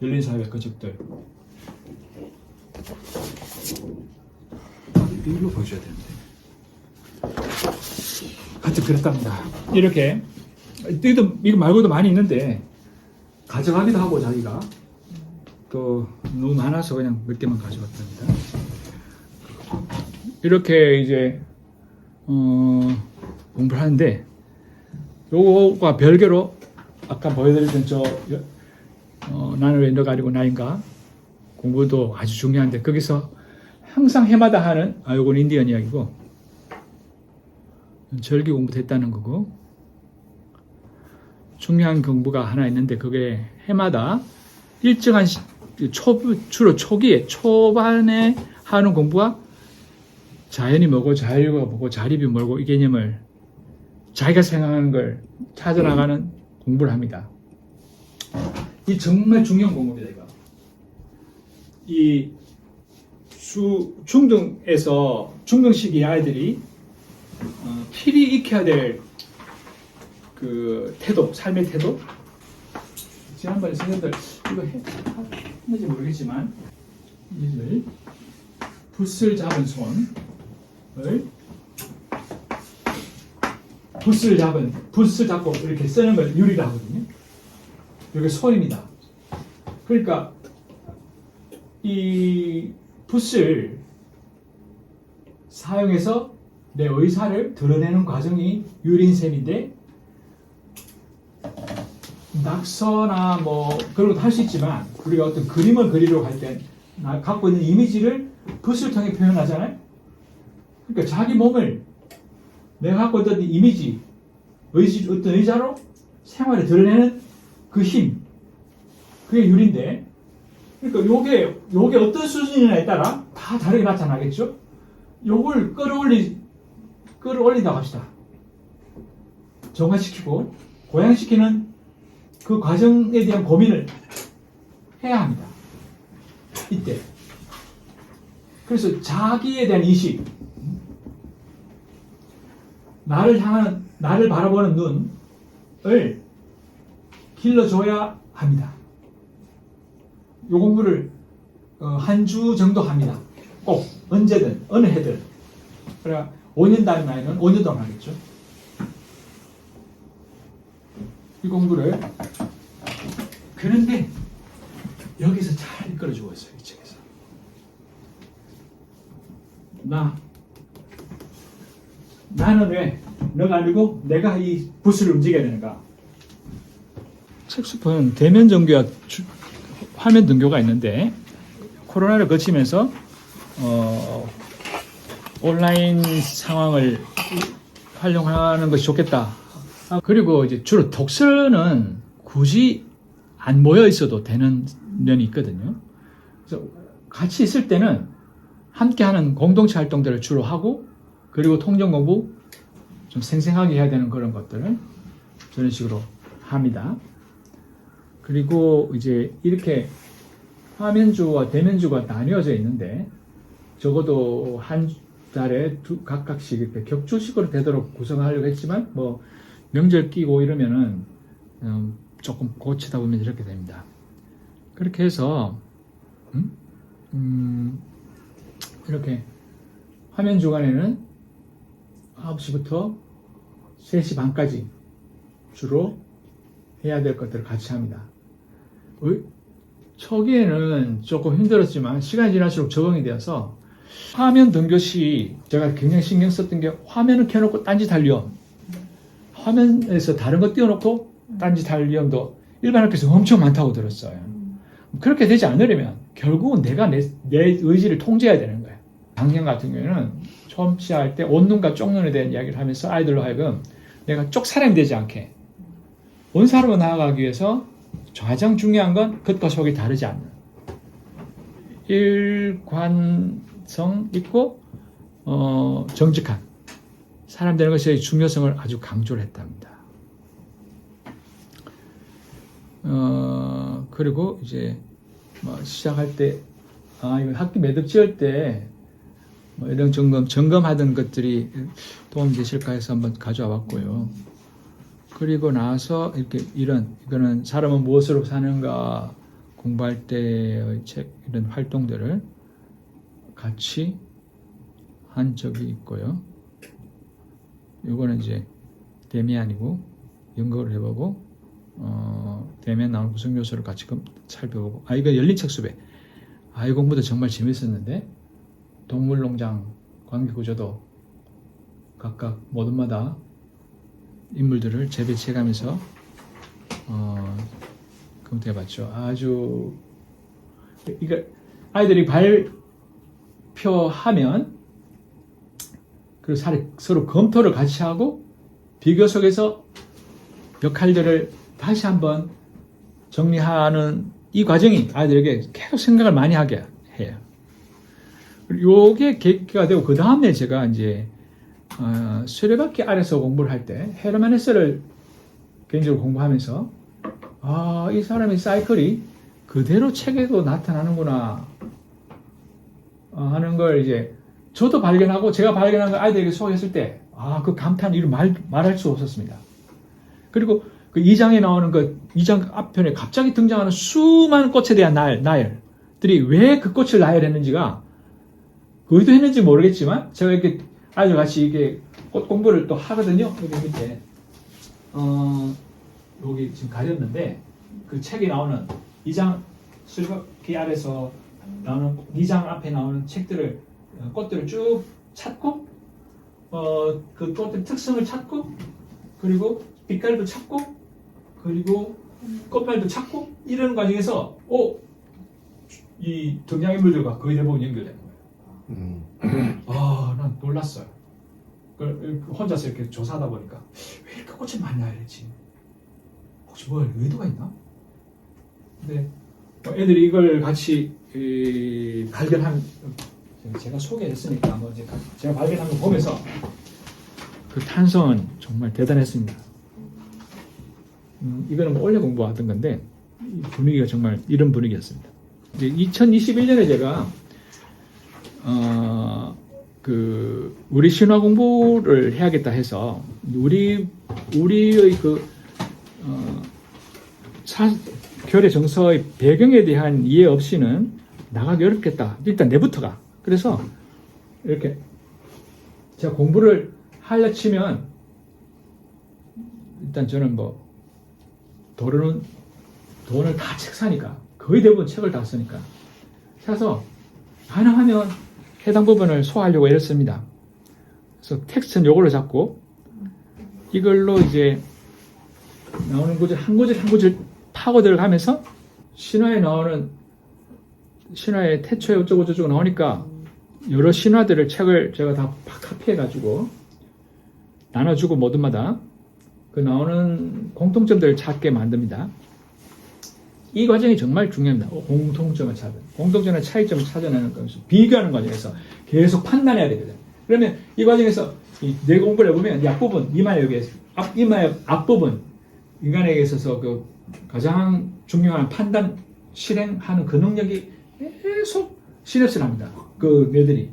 열린사회 거적들. 이걸로 보여줘야 되는데. 하여튼 그랬답니다. 이렇게 이거 말고도 많이 있는데 가져가기도 하고 자기가 또 너무 많아서 그냥 몇 개만 가져갔답니다. 이렇게 이제 공부를 하는데 요거가 별개로 아까 보여드렸던 나는 왜 너가 아니고 나인가 공부도 아주 중요한데 거기서 항상 해마다 하는 요건 인디언 이야기고 절기 공부도 했다는 거고 중요한 공부가 하나 있는데 그게 해마다 일정한 주로 초반에 하는 공부가 자연이 뭐고 자유가 뭐고 자립이 뭐고 이 개념을 자기가 생각하는 걸 찾아나가는 공부를 합니다. 이 정말 중요한 공부입니다. 이거. 이 중등 시기 아이들이 필히 익혀야 될 그 태도, 삶의 태도. 지난번에 선생님들 이거 했는지 모르겠지만 이를 붓을 잡은 손을 붓을 잡고 이렇게 쓰는 걸 유리라 하거든요. 이게 손입니다. 그러니까 이 붓을 사용해서 내 의사를 드러내는 과정이 유리인 셈인데 낙서나 뭐 그런 것도 할 수 있지만 우리가 어떤 그림을 그리려고 할 때 갖고 있는 이미지를 붓을 통해 표현하잖아요. 그러니까 자기 몸을 내가 갖고 있던 이미지, 어떤 의자로 생활에 드러내는 그 힘, 그게 유리인데, 그러니까 요게 어떤 수준이냐에 따라 다 다르게 나타나겠죠. 요걸 끌어올린다고 합시다. 정화시키고 고양시키는 그 과정에 대한 고민을 해야 합니다. 이때. 그래서 자기에 대한 인식, 나를 바라보는 눈을 길러줘야 합니다. 요 공부를 한 주 정도 합니다. 꼭 언제든 어느 해든. 그러니까 5년 단위 나이는 5년 동안 하겠죠. 이 공부를 그런데 여기서 잘 이끌어주고 있어요. 이 책에서 나는 왜 너가 아니고 내가 이 붓을 움직여야 되는가. 책숲은 대면 등교와 화면 등교가 있는데 코로나를 거치면서 온라인 상황을 활용하는 것이 좋겠다. 그리고 이제 주로 독서는 굳이 안 모여 있어도 되는 면이 있거든요. 그래서 같이 있을 때는 함께하는 공동체 활동들을 주로 하고 그리고 통전 공부 좀 생생하게 해야 되는 그런 것들을 저런 식으로 합니다. 그리고 이제 이렇게 화면주와 대면주가 나뉘어져 있는데 적어도 한 달에 각각씩 이렇게 격주식으로 되도록 구성하려고 했지만 뭐 명절 끼고 이러면은 조금 고치다 보면 이렇게 됩니다. 그렇게 해서 이렇게 화면 주간에는 9시부터 3시 반까지 주로 해야 될 것들을 같이 합니다. 초기에는 조금 힘들었지만 시간이 지날수록 적응이 되어서 화면 등교 시 제가 굉장히 신경 썼던 게 화면을 켜놓고 딴짓할 위험, 화면에서 다른 거 띄워놓고 딴짓할 위험도 일반 학교에서 엄청 많다고 들었어요. 그렇게 되지 않으려면 결국은 내가 내 의지를 통제해야 되는 거예요. 작년 같은 경우에는 처음 시작할 때 온눈과 쪽눈에 대한 이야기를 하면서 아이들로 하여금 내가 쪽 사람이 되지 않게 온 사람으로 나아가기 위해서 가장 중요한 건 겉과 속이 다르지 않는 일관성 있고 정직한 사람 되는 것의 중요성을 아주 강조를 했답니다. 그리고 이제 뭐 시작할 때 이거 학기 매듭 지을 때 뭐 이런 점검하던 것들이 도움이 되실까 해서 한번 가져와 봤고요. 그리고 나서 이렇게 이거는 사람은 무엇으로 사는가 공부할 때의 책 이런 활동들을 같이 한 적이 있고요. 이거는 이제 데미안이고 연구를 해보고 데미안 나오는 구성 요소를 같이 살펴보고 이거 열린 책 수배 이 공부도 정말 재밌었는데 동물농장 관계구조도 각각 모둠마다 인물들을 재배치해가면서 검토해봤죠. 아주 이거 아이들이 발표하면 그리고 서로 검토를 같이 하고 비교 속에서 역할들을 다시 한번 정리하는 이 과정이 아이들에게 계속 생각을 많이 하게 해요. 요게 계기가 되고 그 다음에 제가 이제 수레바퀴 아래서 공부를 할 때 헤르만 헤세를 개인적으로 공부하면서 이 사람의 사이클이 그대로 책에도 나타나는구나 하는 걸 이제 저도 발견하고 제가 발견한 걸 아이들에게 소개했을 때 그 감탄 이를 말할 수 없었습니다. 그리고 그 2장에 나오는 그 2장 앞편에 갑자기 등장하는 수많은 꽃에 대한 나열들이 왜 그 꽃을 나열했는지가 의도했는지 모르겠지만 제가 이렇게 아이들 같이 이게 꽃 공부를 또 하거든요. 여기 밑에 여기 지금 가렸는데 그 책에 나오는 2장 수레바퀴 아래서 나오는 2장 앞에 나오는 책들을 꽃들을 쭉 찾고 그 꽃의 특성을 찾고 그리고 빛깔도 찾고 그리고 꽃말도 찾고 이런 과정에서 이 등장인물들과 거의 대부분 연결되는 거예요. 난 놀랐어요. 혼자서 이렇게 조사하다 보니까 왜 이렇게 꽃이 많이 나열했지? 혹시 뭐 의도가 있나? 근데 애들이 이걸 같이 발견한 제가 소개했으니까 제가 발견한 거 보면서 그 탄성은 정말 대단했습니다. 이거는 뭐 원래 공부하던 건데 분위기가 정말 이런 분위기였습니다. 이제 2021년에 제가 우리 신화 공부를 해야겠다 해서 우리의 교례 정서의 배경에 대한 이해 없이는 나가기 어렵겠다. 일단 내부터가. 그래서 이렇게 제가 공부를 하려 치면 일단 저는 돈을 다 책 사니까 거의 대부분 책을 다 쓰니까 사서 가능하면 해당 부분을 소화하려고 애썼습니다. 그래서 텍스트는 요걸로 잡고 이걸로 이제 나오는 구절 한 구절 파고 들어가면서 신화에 나오는 신화의 태초에 어쩌고 저쩌고 나오니까 여러 신화들을 책을 제가 다 카피해가지고 나눠주고 모두마다 그 나오는 공통점들을 찾게 만듭니다. 이 과정이 정말 중요합니다. 공통점을 찾는, 공통점의 차이점을 찾아내는 것을 비교하는 과정에서 계속 판단해야 되거든. 그러면 이 과정에서 내 공부를 해보면 이 앞부분, 이마의 앞부분, 인간에게 있어서 그 가장 중요한 판단, 실행하는 그 능력이 계속 시냅스를 합니다. 그 뇌들이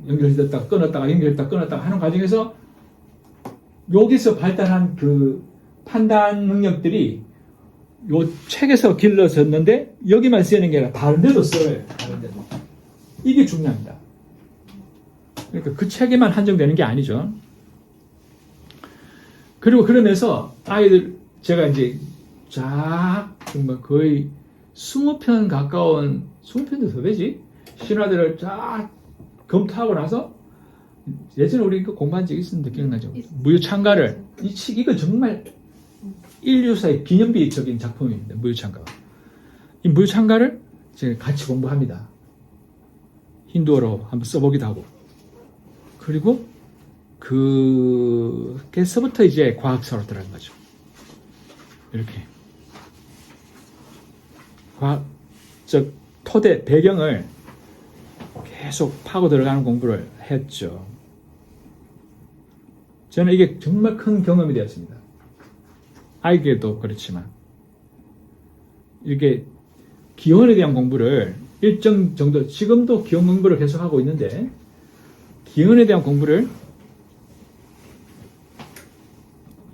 연결됐다가 끊었다가 연결했다가 끊었다가 하는 과정에서 여기서 발달한 그 판단 능력들이 요 책에서 길러졌는데 여기만 쓰이는 게 아니라 다른 데도 써요. 다른 데도. 이게 중요합니다. 그러니까 그 책에만 한정되는 게 아니죠. 그리고 그러면서 아이들 제가 이제 정말 거의 20편 가까운 20편도 더 되지? 신화들을 쫙 검토하고 나서 예전에 우리 공부한 적이 있었는데 기억나죠? 무유창가를 이거 정말 인류사의 기념비적인 작품입니다. 무유창가가 이 무효창가를 이제 같이 공부합니다. 힌두어로 한번 써보기도 하고. 그리고 그게서부터 이제 과학서로 들어간 거죠. 이렇게. 과학적 토대, 배경을 계속 파고 들어가는 공부를 했죠. 저는 이게 정말 큰 경험이 되었습니다. 아이에게도 그렇지만. 이게 기원에 대한 공부를 일정 정도, 지금도 기원 공부를 계속하고 있는데, 기원에 대한 공부를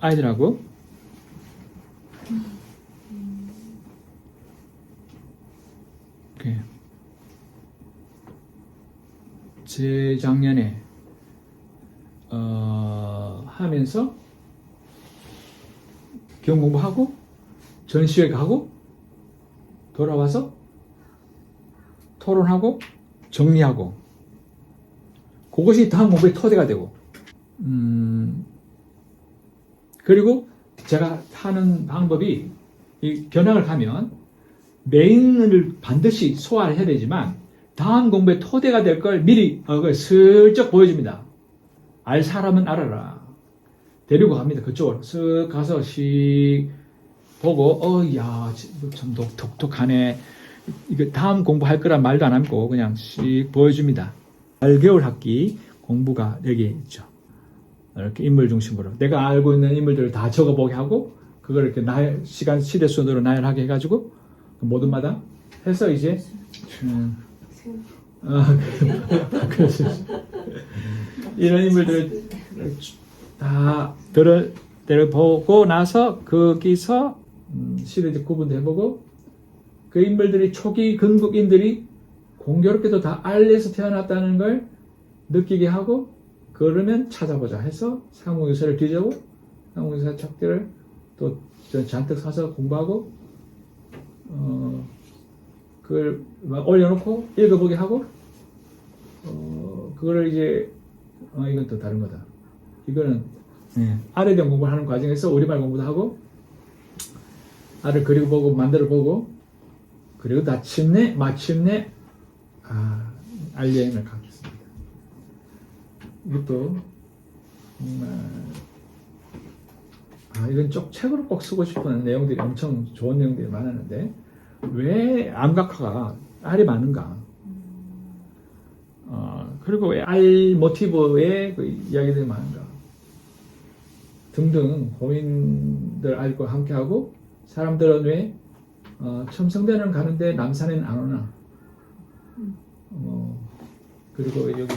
아이들하고 이렇게 재작년에 하면서 기원 공부하고 전시회 가고 돌아와서 토론하고 정리하고 그것이 다음 공부의 토대가 되고 그리고 제가 하는 방법이 이 견학을 가면 메인을 반드시 소화를 해야 되지만 다음 공부의 토대가 될 걸 미리 슬쩍 보여줍니다. 알 사람은 알아라. 데리고 갑니다. 그쪽으로 쓱 가서 씩 보고 야, 참 독특하네. 이거 다음 공부할 거란 말도 안 하고 그냥 씩 보여줍니다. 8개월 학기 공부가 여기 있죠. 이렇게 인물 중심으로 내가 알고 있는 인물들을 다 적어보게 하고 그걸 이렇게 시간 시대 순으로 나열하게 해가지고 모든 마다 해서 이제 그렇죠. 이런 인물들을 다 들어보고 나서 거기서 시대적 구분도 해보고 그 인물들이 초기 건국인들이 공교롭게도 다 알레에서 태어났다는 걸 느끼게 하고 그러면 찾아보자 해서 상호유사를 뒤져고 상호유사 책들을 또 잔뜩 사서 공부하고 그걸 막 올려놓고 읽어보게 하고 그거를 이제 이건 또 다른 거다. 이거는 알에 대한 공부를 하는 과정에서 우리말 공부도 하고 알을 그리고 보고 만들어 보고 그리고 마침내 알 여행을 가겠습니다. 이것도 정말 이건 책으로 꼭 쓰고 싶은 내용들이 엄청 좋은 내용들이 많았는데 왜 암각화가 알이 많은가? 그리고 왜 알 모티브의 그 이야기들이 많은가? 등등 고민들 알고 함께하고 사람들은 왜 첨성대는 가는데 남산에는 안 오나? 그리고 여기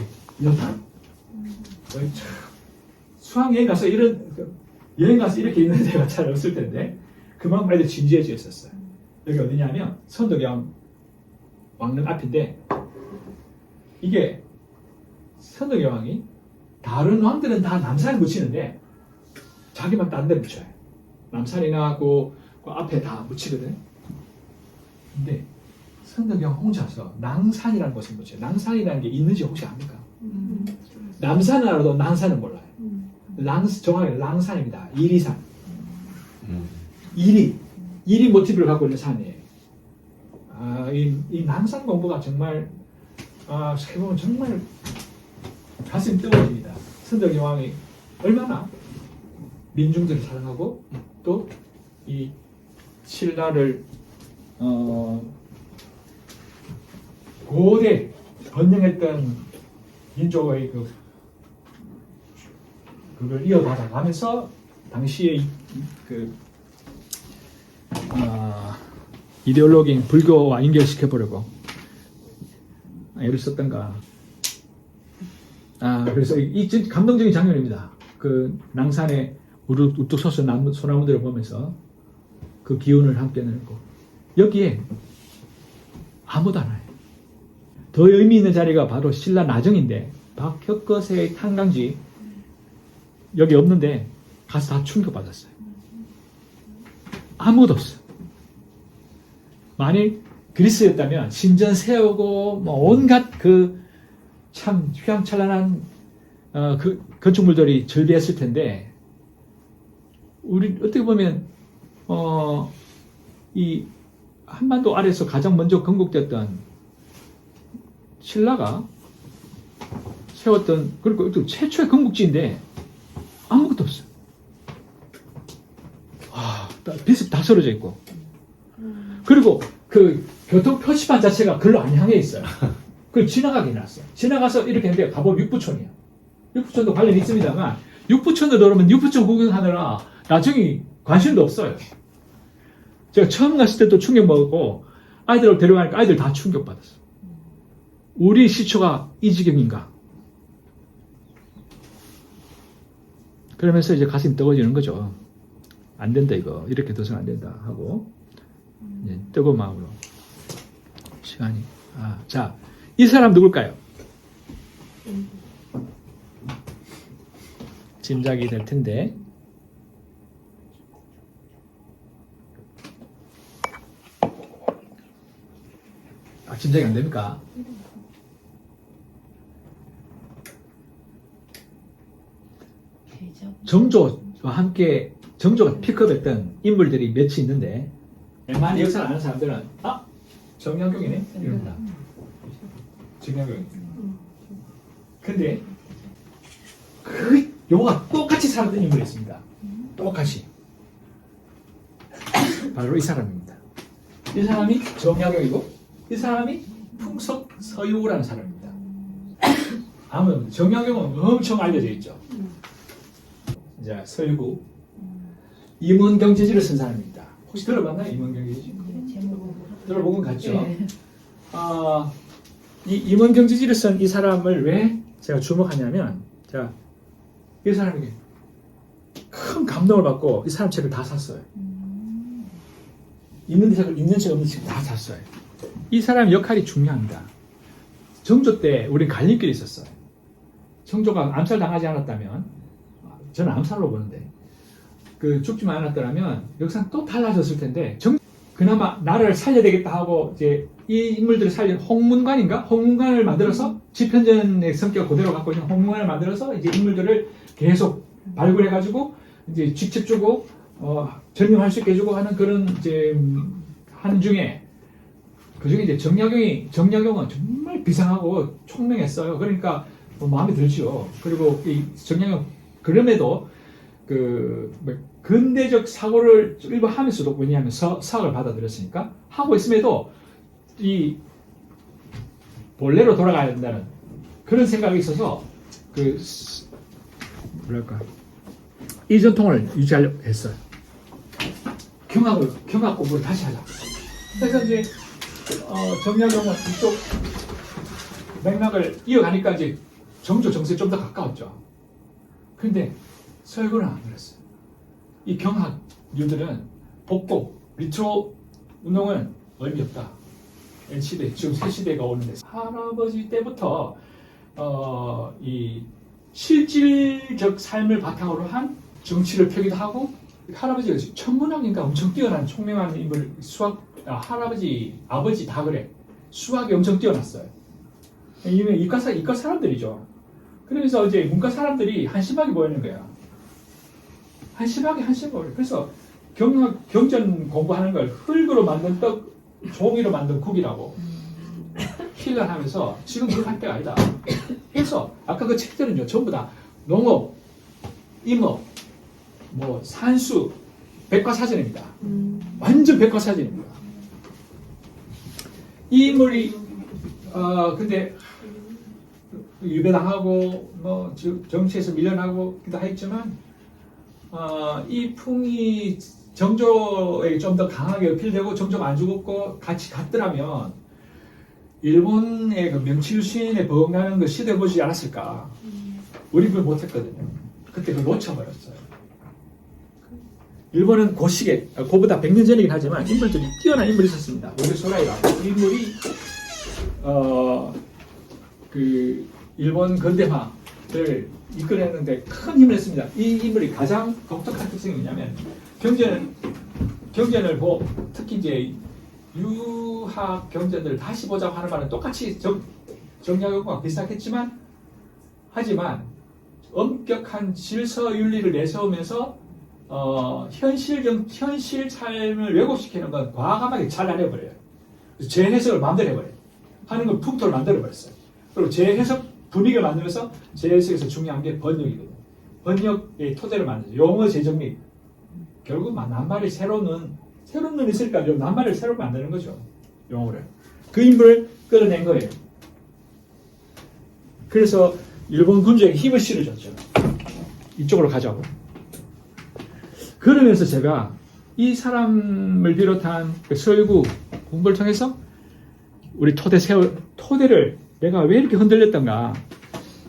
수학여행 가서 여행 가서 이렇게 있는 데가 잘 없을 텐데 그만큼 애들 진지해져 있었어요. 여기 어디냐면 선덕여왕 왕릉 앞인데 이게 선덕여왕이 다른 왕들은 다 남산에 묻히는데 자기만 딴 데 묻혀요. 남산이나 그 앞에 다 묻히거든. 근데 선덕여왕 혼자서 낭산이라는 곳에 묻혀요. 낭산이라는 게 있는지 혹시 압니까? 남산은 알아도 낭산은 몰라요. 정확히 낭산입니다. 이리산. 이리 모티브를 갖고 있는 산이에요. 이 낭산 공부가 정말 해보면 정말 가슴이 뜨거워집니다. 선덕여왕이 얼마나 민중들을 사랑하고 또 이 신라를 고대 번영했던 민족의 그걸 이어받아 가면서 당시의 이데올로기인 불교와 연결시켜보려고 애를 썼던가. 그래서 이 감동적인 장면입니다. 그 낭산에 우뚝 솟은 소나무들을 보면서 그 기운을 함께 내고 여기에 아무도 안 와요. 더 의미 있는 자리가 바로 신라 나정인데 박혁거세의 탄광지 여기 없는데 가서 다 충격받았어요. 아무도 없어요. 만일 그리스였다면 신전 세우고 온갖 참 휘황찬란한 건축물들이 절비했을 텐데 우리 어떻게 보면 한반도 아래에서 가장 먼저 건국됐던 신라가 세웠던, 그리고 또 최초의 건국지인데 아무것도 없어요. 비습 다 썰어져 있고. 그리고 그 교통 표지판 자체가 글로 안 향해 있어요. 그걸 지나가게 해놨어요. 지나가서 이렇게 했는데 가보면 육부촌이에요. 육부촌도 관련이 있습니다만 육부촌으로 들어오면 육부촌 구경하느라 나중에 관심도 없어요. 제가 처음 갔을 때도 충격 먹었고 아이들을 데려가니까 아이들 다 충격받았어요. 우리 시초가 이 지경인가? 그러면서 이제 가슴이 뜨거워지는 거죠. 안 된다 이거. 이렇게 둬서는 안 된다 하고 이제 뜨거운 마음으로 시간이. 자, 이 사람 누굴까요? 짐작이 될 텐데. 짐작이 안 됩니까? 정조와 함께 정조가 픽업했던 인물들이 몇이 있는데 많이 역사를 아는 사람들은 정약용이네 이럽니다. 정약용. 근데 그 요가 똑같이 살았던 인물이 있습니다. 똑같이. 바로 이 사람입니다. 이 사람이 정약용이고 이 사람이 풍석서유라는 사람입니다. 아무튼 정약용은 엄청 알려져 있죠. 자, 서유구 임원경제지를 쓴 사람입니다. 혹시 들어봤나요? 임원경제지? 들어본 것 같죠? 네. 이 임원경제지를 쓴 이 사람을 왜 제가 주목하냐면, 자, 이 사람에게 큰 감동을 받고 이 사람 책을 다 샀어요. 있는 책 없는 책 다 샀어요. 이 사람 역할이 중요합니다. 정조 때 우리 갈림길이 있었어요. 정조가 암살당하지 않았다면, 저는 암살로 보는데, 죽지만 않았더라면 역사는 또 달라졌을 텐데, 그나마 나라를 살려야 되겠다 하고 이제 이 인물들을 살린 홍문관을 만들어서 집현전의 성격 그대로 갖고 있는 홍문관을 만들어서 이제 인물들을 계속 발굴해가지고 이제 직접 주고 전념할 수 있게 해주고 하는 그런 이제 한 중에, 그 중에 이제 정약용은 정말 비상하고 총명했어요. 그러니까 마음에 들죠. 그리고 이 정약용 그럼에도 근대적 사고를 일부 하면서도, 왜냐하면 사학을 받아들였으니까 하고 있음에도 이 본래로 돌아가야 된다는 그런 생각이 있어서 이 전통을 유지하려고 했어요. 경학 공부를 다시 하자. 그래서 이제 정약용은 이쪽 맥락을 이어가니까 이제 정조 정세에 좀 더 가까웠죠. 근데 서유구는 안 그랬어요. 이 경학류들은 복고, 리트로 운동은 의미 없다. N시대, 지금 새시대가 오는데 할아버지 때부터 이 실질적 삶을 바탕으로 한 정치를 펴기도 하고, 할아버지가 천문학인가 엄청 뛰어난 총명한 인물, 아버지 다 그래. 수학이 엄청 뛰어났어요. 이과 사람들이죠. 그러면서 이제 문과 사람들이 한심하게 보이는 거야. 한심하게. 그래서 경전 공부하는 걸 흙으로 만든 종이로 만든 국이라고 힐난하면서 지금 그렇게 할 때가 아니다. 그래서 아까 그 책들은요, 전부 다 농업, 임업, 산수, 백과사전입니다. 완전 백과사전입니다. 이 인물이 근데 유배당하고 정치에서 밀려나고 기도 했지만 이 풍이 정조에게 좀 더 강하게 어필되고 정조가 안 죽었고 같이 갔더라면 일본의 그 명치유신에 버금가는 그 시대 보지 않았을까. 우리 그걸 못했거든요. 그때 그걸 놓쳐버렸어요. 일본은 그 시기에, 그보다 100년 전이긴 하지만 인물들이 뛰어난 인물이 있었습니다. 오리소라이라고 인물이 일본 근대화를 이끌어냈는데 큰 힘을 했습니다. 이 인물이 가장 독특한 특징이 뭐냐면 경전을 보고 특히 이제 유학 경전들을 다시 보자고 하는 말은 똑같이 정약용과 비슷하겠지만 하지만 엄격한 질서 윤리를 내세우면서 현실 삶을 왜곡시키는 건 과감하게 잘라내버려요. 제 해석을 마음대로 해버려요. 하는 건 풍토를 만들어버렸어요. 그리고 제 해석 분위기를 만들면서 제 해석에서 중요한 게 번역이거든요. 번역의 토대를 만들죠. 용어 재정립. 결국 낱말이 새로운 눈이 있으니까 낱말을 새로 만드는 거죠. 용어를. 그 인물을 끌어낸 거예요. 그래서 일본 군주에게 힘을 실어줬죠. 이쪽으로 가자고. 그러면서 제가 이 사람을 비롯한 그 서유구 공부를 통해서 우리 토대를 내가 왜 이렇게 흔들렸던가,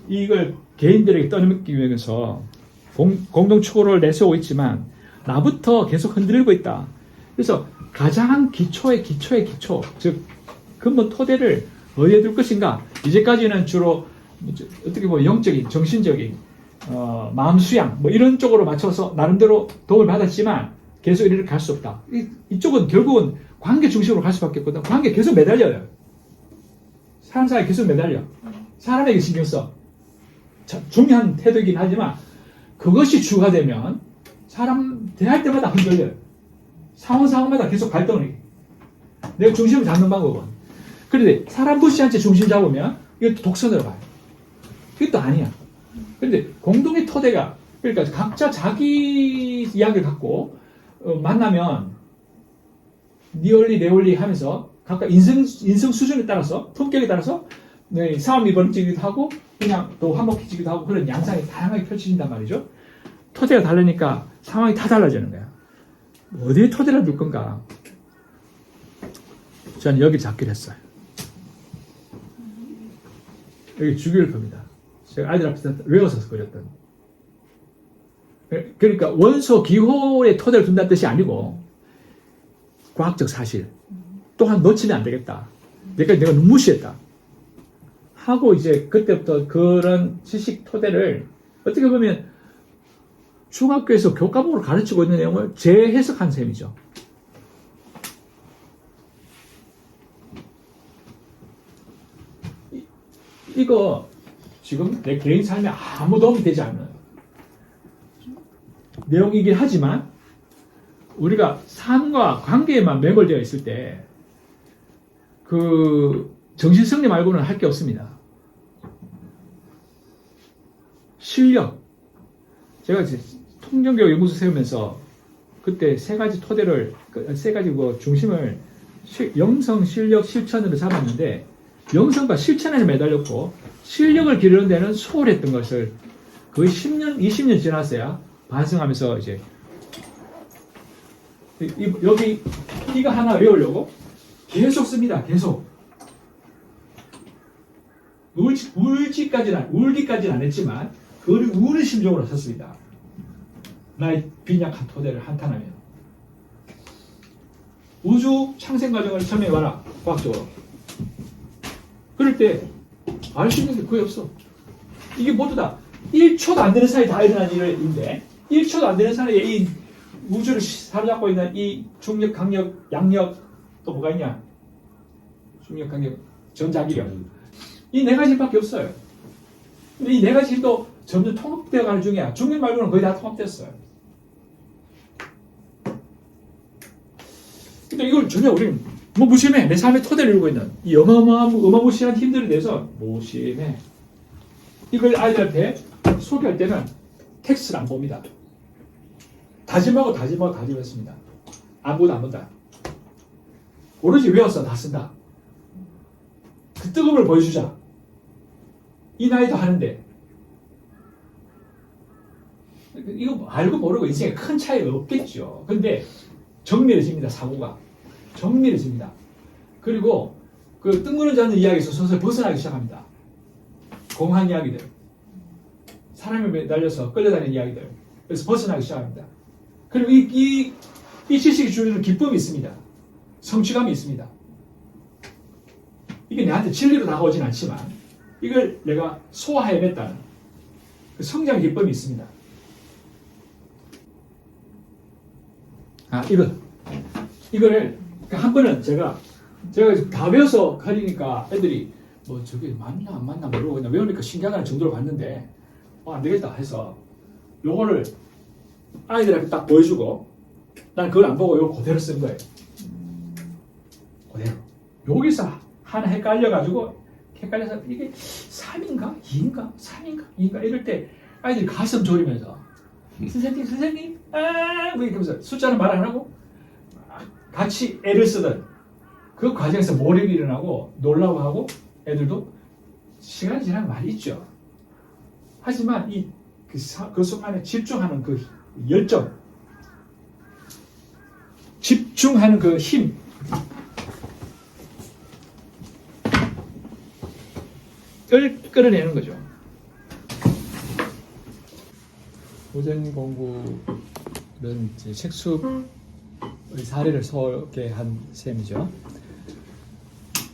이걸 개인들에게 떠넘기기 위해서 공동 추구를 내세우고 있지만 나부터 계속 흔들리고 있다. 그래서 가장 기초의 기초, 즉 근본 토대를 어디에 둘 것인가. 이제까지는 주로 어떻게 보면 영적인, 정신적인 마음 수양 뭐 이런 쪽으로 맞춰서 나름대로 도움을 받았지만 계속 이렇게 갈 수 없다. 이쪽은 결국은 관계 중심으로 갈 수밖에 없거든. 관계 계속 매달려요. 사람 사이에 계속 매달려. 사람에게 신경 써. 중요한 태도이긴 하지만 그것이 주가 되면 사람 대할 때마다 흔들려요. 상황마다 계속 갈등을 해. 내가 중심을 잡는 방법은. 그런데 사람 무시한 채 중심 잡으면 이것도 독선으로 가요. 그것도 아니야. 그런데 공동의 토대가, 그러니까 각자 자기 이야기를 갖고 만나면 네 원리 내 원리 하면서 각각 인성 수준에 따라서, 품격에 따라서 싸움이 벌어지기도 하고 그냥 또 화목해지기도 하고 그런 양상이 다양하게 펼쳐진단 말이죠. 토대가 다르니까 상황이 다 달라지는 거야. 어디에 토대를 둘 건가? 저는 여기 잡기로 했어요. 여기 주기를 겁니다. 제가 아이들 앞에서 외워서 그렸던. 그러니까 원소 기호의 토대를 둔다는 뜻이 아니고 과학적 사실. 또한 놓치면 안 되겠다. 내가 무시했다. 하고 이제 그때부터 그런 지식 토대를 어떻게 보면 중학교에서 교과목으로 가르치고 있는 내용을 재해석한 셈이죠. 이거 지금 내 개인 삶에 아무 도움이 되지 않는 내용이긴 하지만 우리가 삶과 관계에만 매몰되어 있을 때 그 정신승리 말고는 할 게 없습니다. 실력. 제가 이제 통정교육 연구소 세우면서 그때 세 가지 토대를, 세 가지 중심을 영성, 실력, 실천으로 잡았는데 영성과 실천에 매달렸고 실력을 기르는 데는 소홀했던 것을 거의 10년, 20년 지났어야 반성하면서 이제 여기 이거 하나 외우려고 계속 씁니다. 계속. 울기까지는 안 했지만 그걸 우는 심정으로 썼습니다. 나의 빈약한 토대를 한탄하며 우주 창생 과정을 설명해봐라. 과학적으로. 그럴 때 알 수 있는 게 거의 없어. 이게 모두 다 1초도 안 되는 사이에 다 일어난 일인데 1초도 안 되는 사이에 이 우주를 사로잡고 있는 이 중력, 강력, 양력 또 뭐가 있냐? 중력, 강력, 전자기력. 이 네 가지밖에 없어요. 근데 이 네 가지 힘도 점점 통합되어 가는 중이야. 중력 말고는 거의 다 통합됐어요. 근데 이걸 전혀 우리는 무심해. 내 삶의 토대를 이루고 있는 이 어마무시한 힘들에 대해서 무심해. 이걸 아이들한테 소개할 때는 텍스트를 안 봅니다. 다짐했습니다. 아무것도 안 본다. 오로지 외워서 다 쓴다. 그 뜨거움을 보여주자. 이 나이도 하는데. 이거 알고 모르고 인생에 큰 차이가 없겠죠. 근데 정밀해집니다. 사고가. 정밀해집니다. 그리고 그 뜬구르지 않는 이야기에서 서서히 벗어나기 시작합니다. 공한 이야기들. 사람에 매달려서 끌려다니는 이야기들. 그래서 벗어나기 시작합니다. 그리고 이 지식이 주는 기쁨이 있습니다. 성취감이 있습니다. 이게 내한테 진리로 다가오진 않지만 이걸 내가 소화해냈다는 그 성장 기쁨이 있습니다. 이거를 한 번은 제가 다 배워서 가리니까 애들이 뭐 저게 맞나 안 맞나 모르고 그냥 외우니까 신기하다는 정도로 봤는데 안 되겠다 해서 요거를 아이들한테 딱 보여주고 난 그걸 안 보고 이걸 그대로 쓴 거예요. 그대로. 여기서 하나 헷갈려가지고 헷갈려서 이게 3인가? 2인가? 3인가? 2인가? 이럴 때 아이들이 가슴 졸이면서 선생님 뭐 이렇게 하면서 숫자는 말 안 하고 같이 애를 쓰던 그 과정에서 몰입이 일어나고 놀라워하고 애들도 시간이 지나면 많이 있죠. 하지만 그 순간에 집중하는 그 열정, 집중하는 그 힘, 을 끌어내는 거죠. 고전 공부는 이제 책숲의 사례를 소개한 셈이죠.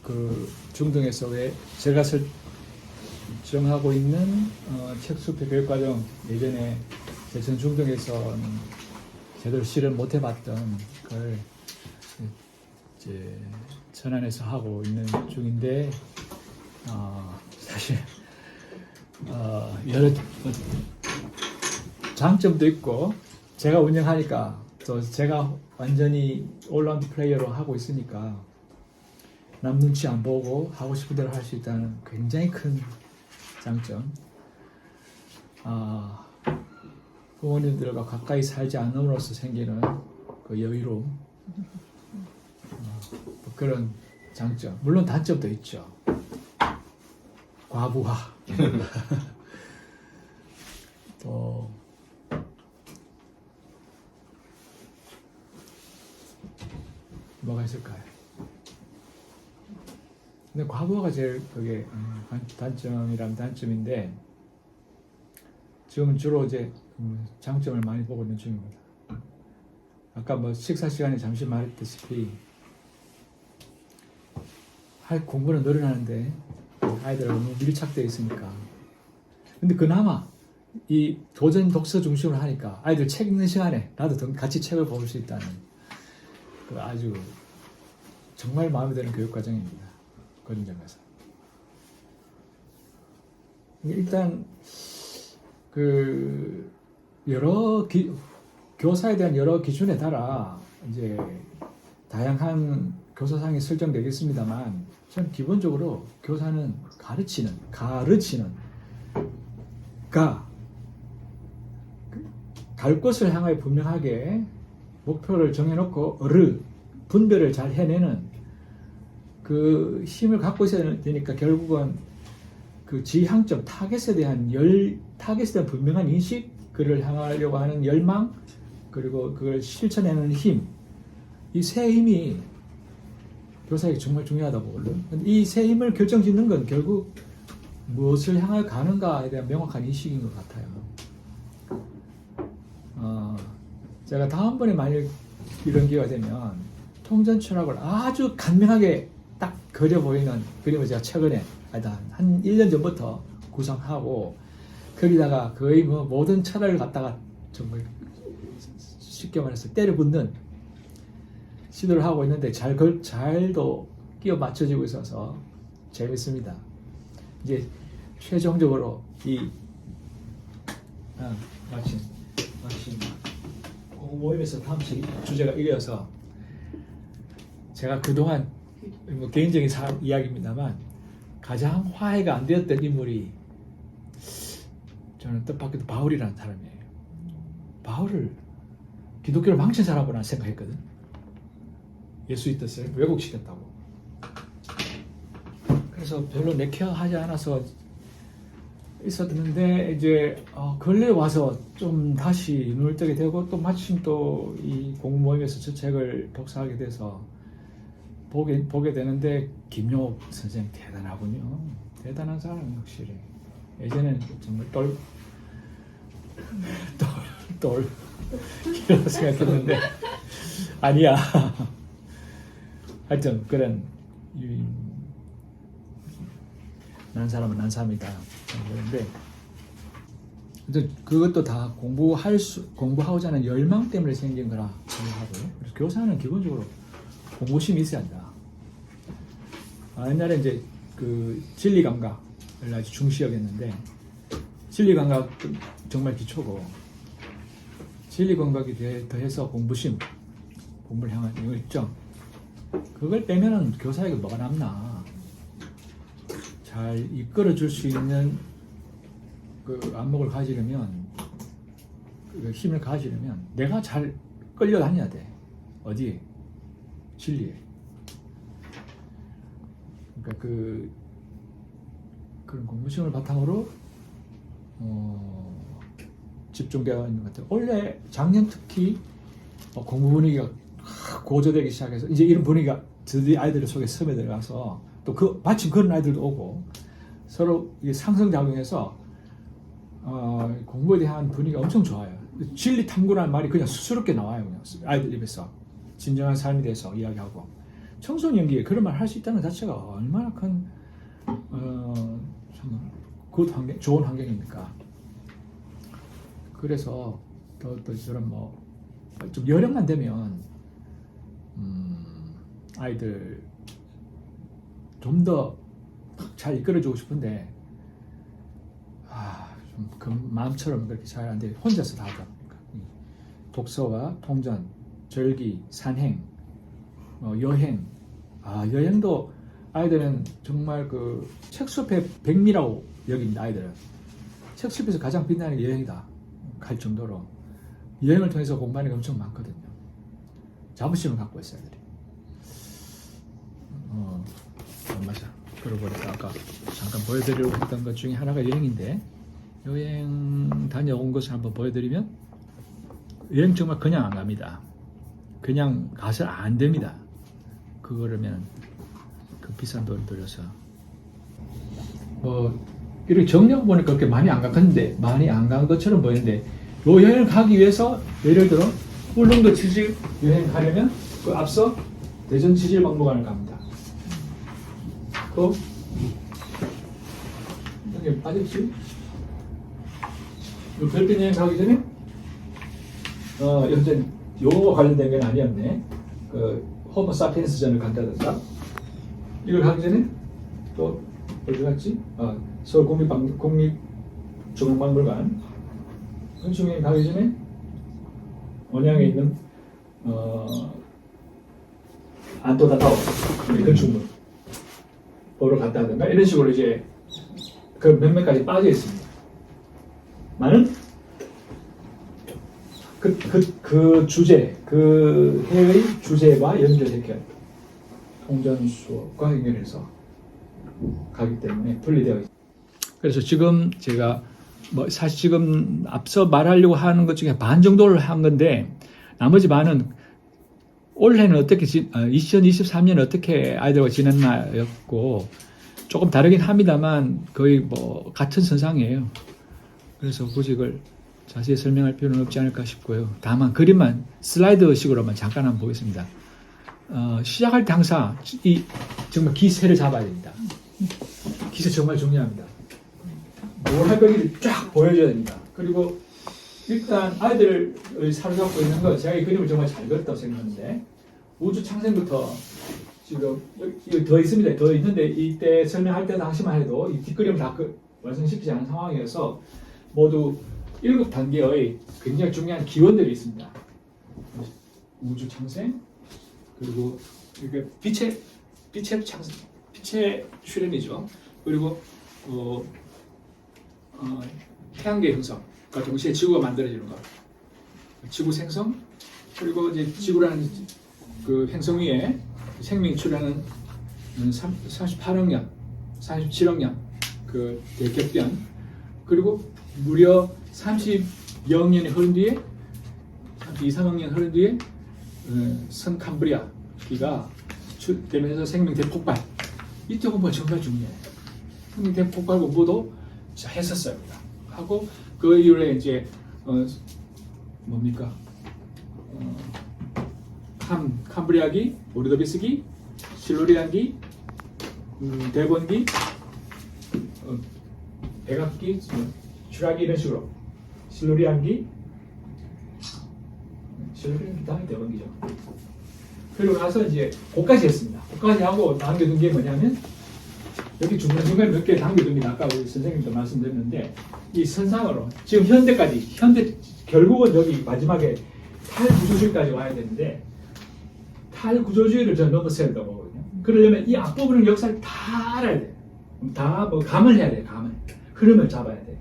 그 중등에서 왜 제가 설정하고 있는 책숲의 교육과정, 예전에 대전 중등에서는 제대로 실현 못 해봤던 걸 이제 천안에서 하고 있는 중인데, 사실 여러 장점도 있고, 제가 운영하니까 또 제가 완전히 올라운드 플레이어로 하고 있으니까 남 눈치 안 보고 하고 싶은 대로 할 수 있다는 굉장히 큰 장점. 부모님들과 가까이 살지 않음으로써 생기는 그 여유로움, 뭐 그런 장점. 물론 단점도 있죠. 과부하. 또 뭐가 있을까요? 근데 과부하가 제일 그게 단점이라면 단점인데, 지금 주로 이제 장점을 많이 보고 있는 중입니다. 아까 뭐 식사 시간에 잠시 말했다시피 공부는 늘어나는데 아이들하고 너무 밀착되어 있으니까. 근데 그나마 이 도전 독서 중심으로 하니까 아이들 책 읽는 시간에 나도 같이 책을 볼 수 있다는 그 아주 정말 마음에 드는 교육 과정입니다. 그런 점에서. 일단 그 여러 교사에 대한 여러 기준에 따라 이제 다양한 교사상이 설정되겠습니다만, 저는 기본적으로 교사는 가르치는 갈 곳을 향하여 분명하게 목표를 정해놓고 분별을 잘 해내는 그 힘을 갖고 있어야 되니까, 결국은 그 지향점, 타겟에 대한 분명한 인식, 그를 향하려고 하는 열망, 그리고 그걸 실천해내는 힘, 이 세 힘이 교사에게 정말 중요하다고 보거든요. 이 세 힘을 결정짓는 건 결국 무엇을 향하여 가는가에 대한 명확한 인식인 것 같아요. 제가 다음번에 만약 이런 기회가 되면 통전 철학을 아주 간명하게 딱 그려 보이는 그림을 제가 최근에 한 1년 전부터 구성하고, 거기다가 거의 뭐 모든 철학을 갖다가 정말 쉽게 말해서 때려 붓는 시도를 하고 있는데 잘도 끼워 맞춰지고 있어서 재밌습니다. 이제 최종적으로 마침 모임에서 다음 주제가 이어서, 제가 그동안 뭐 개인적인 이야기입니다만 가장 화해가 안 되었던 인물이, 저는 뜻밖에도 바울이라는 사람이에요. 바울을 기독교를 망친 사람으로 생각했거든. 예수의 뜻을 왜곡시켰다고. 그래서 별로 내켜하지 않아서 있었는데, 이제 근래 와서 좀 다시 눈을 뜨게 되고, 또 마침 또 이 공부 모임에서 저 책을 독서하게 돼서 보게 되는데, 김용옥 선생님 대단하군요. 대단한 사람 확실히. 예전에는 정말 이라고 생각했는데 아니야. 하여튼 그런 난 사람은 난 사람이다. 그런데 그것도 다 공부하고자 하는 열망 때문에 생긴 거라 생각하고요. 그래서 교사는 기본적으로 공부심이 있어야 한다. 옛날에 이제 그 진리 감각을 아주 중시 여겼는데, 진리 감각은 정말 기초고, 진리 감각이 더해서 공부심, 공부를 향한 열정. 그걸 빼면은 교사에게 뭐가 남나? 잘 이끌어 줄 수 있는 그 안목을 가지려면, 그 힘을 가지려면 내가 잘 끌려다녀야 돼. 어디에? 진리에. 그러니까 그런 공부심을 바탕으로 집중되어 있는 것 같아요. 원래 작년 특히 공부 분위기가 고조되기 시작해서 이제 이런 분위기가 드디어 아이들 속에 스며들어가서 또 마침 그런 아이들도 오고 서로 이게 상승작용해서 공부에 대한 분위기가 엄청 좋아요. 진리 탐구라는 말이 그냥 수스럽게 나와요. 그냥 아이들 입에서 진정한 삶에 대해서 이야기하고 청소년기에 그런 말 할 수 있다는 자체가 얼마나 큰 참 좋은 환경입니까? 그래서 또 저런 좀 여력만 되면 아이들 좀 더 잘 이끌어주고 싶은데 좀 그 마음처럼 그렇게 잘 안 돼. 혼자서 다 하다 보니까 독서와 통전, 절기, 산행, 여행. 여행도 아이들은 정말 그 책숲의 백미라고 여깁니다. 아이들은 책숲에서 가장 빛나는 게 여행이다 갈 정도로 여행을 통해서 공부하는 게 엄청 많거든요. 자부심을 갖고 있어요, 애들이. 맞아. 그러고 보니까 아까 잠깐 보여드리려고 했던 것 중에 하나가 여행인데, 여행 다녀온 것을 한번 보여드리면, 여행 정말 그냥 안 갑니다. 그냥 가서 안 됩니다. 그러면 그 비싼 돈을 들여서 이렇게 정리하고 보니까 그렇게 많이 안 갔는데, 많이 안 간 것처럼 보이는데, 요 여행을 가기 위해서 예를 들어 울릉도 지질 여행 가려면 그 앞서 대전 지질박물관을 갑니다. 여기 빠졌지? 별빛 여행 가기 전에 현재 요거 관련된 건 아니었네. 그 호모 사피엔스전을 간다든가 이걸 가기 전에 또 어디 갔지? 서울 국립중앙박물관 건축여행 가기 전에 원양에 있는 안토다타오 건축물 보러 갔다든가 이런 식으로 이제 그 몇몇 가지 빠져 있습니다. 많은 그 주제, 그 해의 주제와 연결해서 통전 수업과 연결해서 가기 때문에 분리되어 있습니다. 그래서 지금 제가 사실 지금 앞서 말하려고 하는 것 중에 반 정도를 한 건데, 나머지 반은 올해는 어떻게 2023년 어떻게 아이들과 지냈나였고, 조금 다르긴 합니다만 거의 같은 선상이에요. 그래서 굳이 이걸 자세히 설명할 필요는 없지 않을까 싶고요. 다만 그림만 슬라이드식으로만 잠깐 한번 보겠습니다. 시작할 때 항상 정말 기세를 잡아야 됩니다. 기세 정말 중요합니다. 뭘 할 건지를 쫙 보여줘야 됩니다. 그리고 일단 아이들을 사로잡고 있는 거, 제가 이 그림을 정말 잘 그렸다고 생각하는데, 우주 창생부터 지금 여기 더 있습니다. 더 있는데 이때 설명할 때 당시만 해도 이 뒷그림을 다 완성시키지 않은 상황이어서 모두 7단계의 굉장히 중요한 기원들이 있습니다. 우주 창생, 그리고 이렇게 빛의 창생, 빛의 출현이죠. 그리고 태양계 형성과 동시에 지구가 만들어지는 것, 지구 생성, 그리고 이제 지구라는 그 행성 위에 생명이 출현하는 38억 년, 37억 년 그 대격변, 그리고 무려 30여 년이 흐른 뒤에 32~3억 년 흐른 뒤에 선 캄브리아기가 되면서 생명 대폭발. 이때 공부가 정말 중요해요. 생명 대폭발 공부도 했었어요. 하고 그 이후에 이제 캄브리아기, 오르도비스기, 실루리안기, 데본기, 백악기, 슈라기 이런 식으로 실루리안기 다음에 대본기죠. 그리고 나서 이제 고까지 했습니다. 고까지 하고 남겨둔 게 뭐냐면 여기 중간중간에 몇 개 남겨둡니다. 아까 우리 선생님도 말씀드렸는데 이 선상으로 지금 현대까지 현대 결국은 여기 마지막에 탈구조주의까지 와야 되는데 탈구조주의를 저 넘어서야 된다고 보거든요. 그러려면 이 앞부분의 역사를 다 알아야 돼. 다 뭐 감을 해야 돼. 감을. 흐름을 잡아야 돼.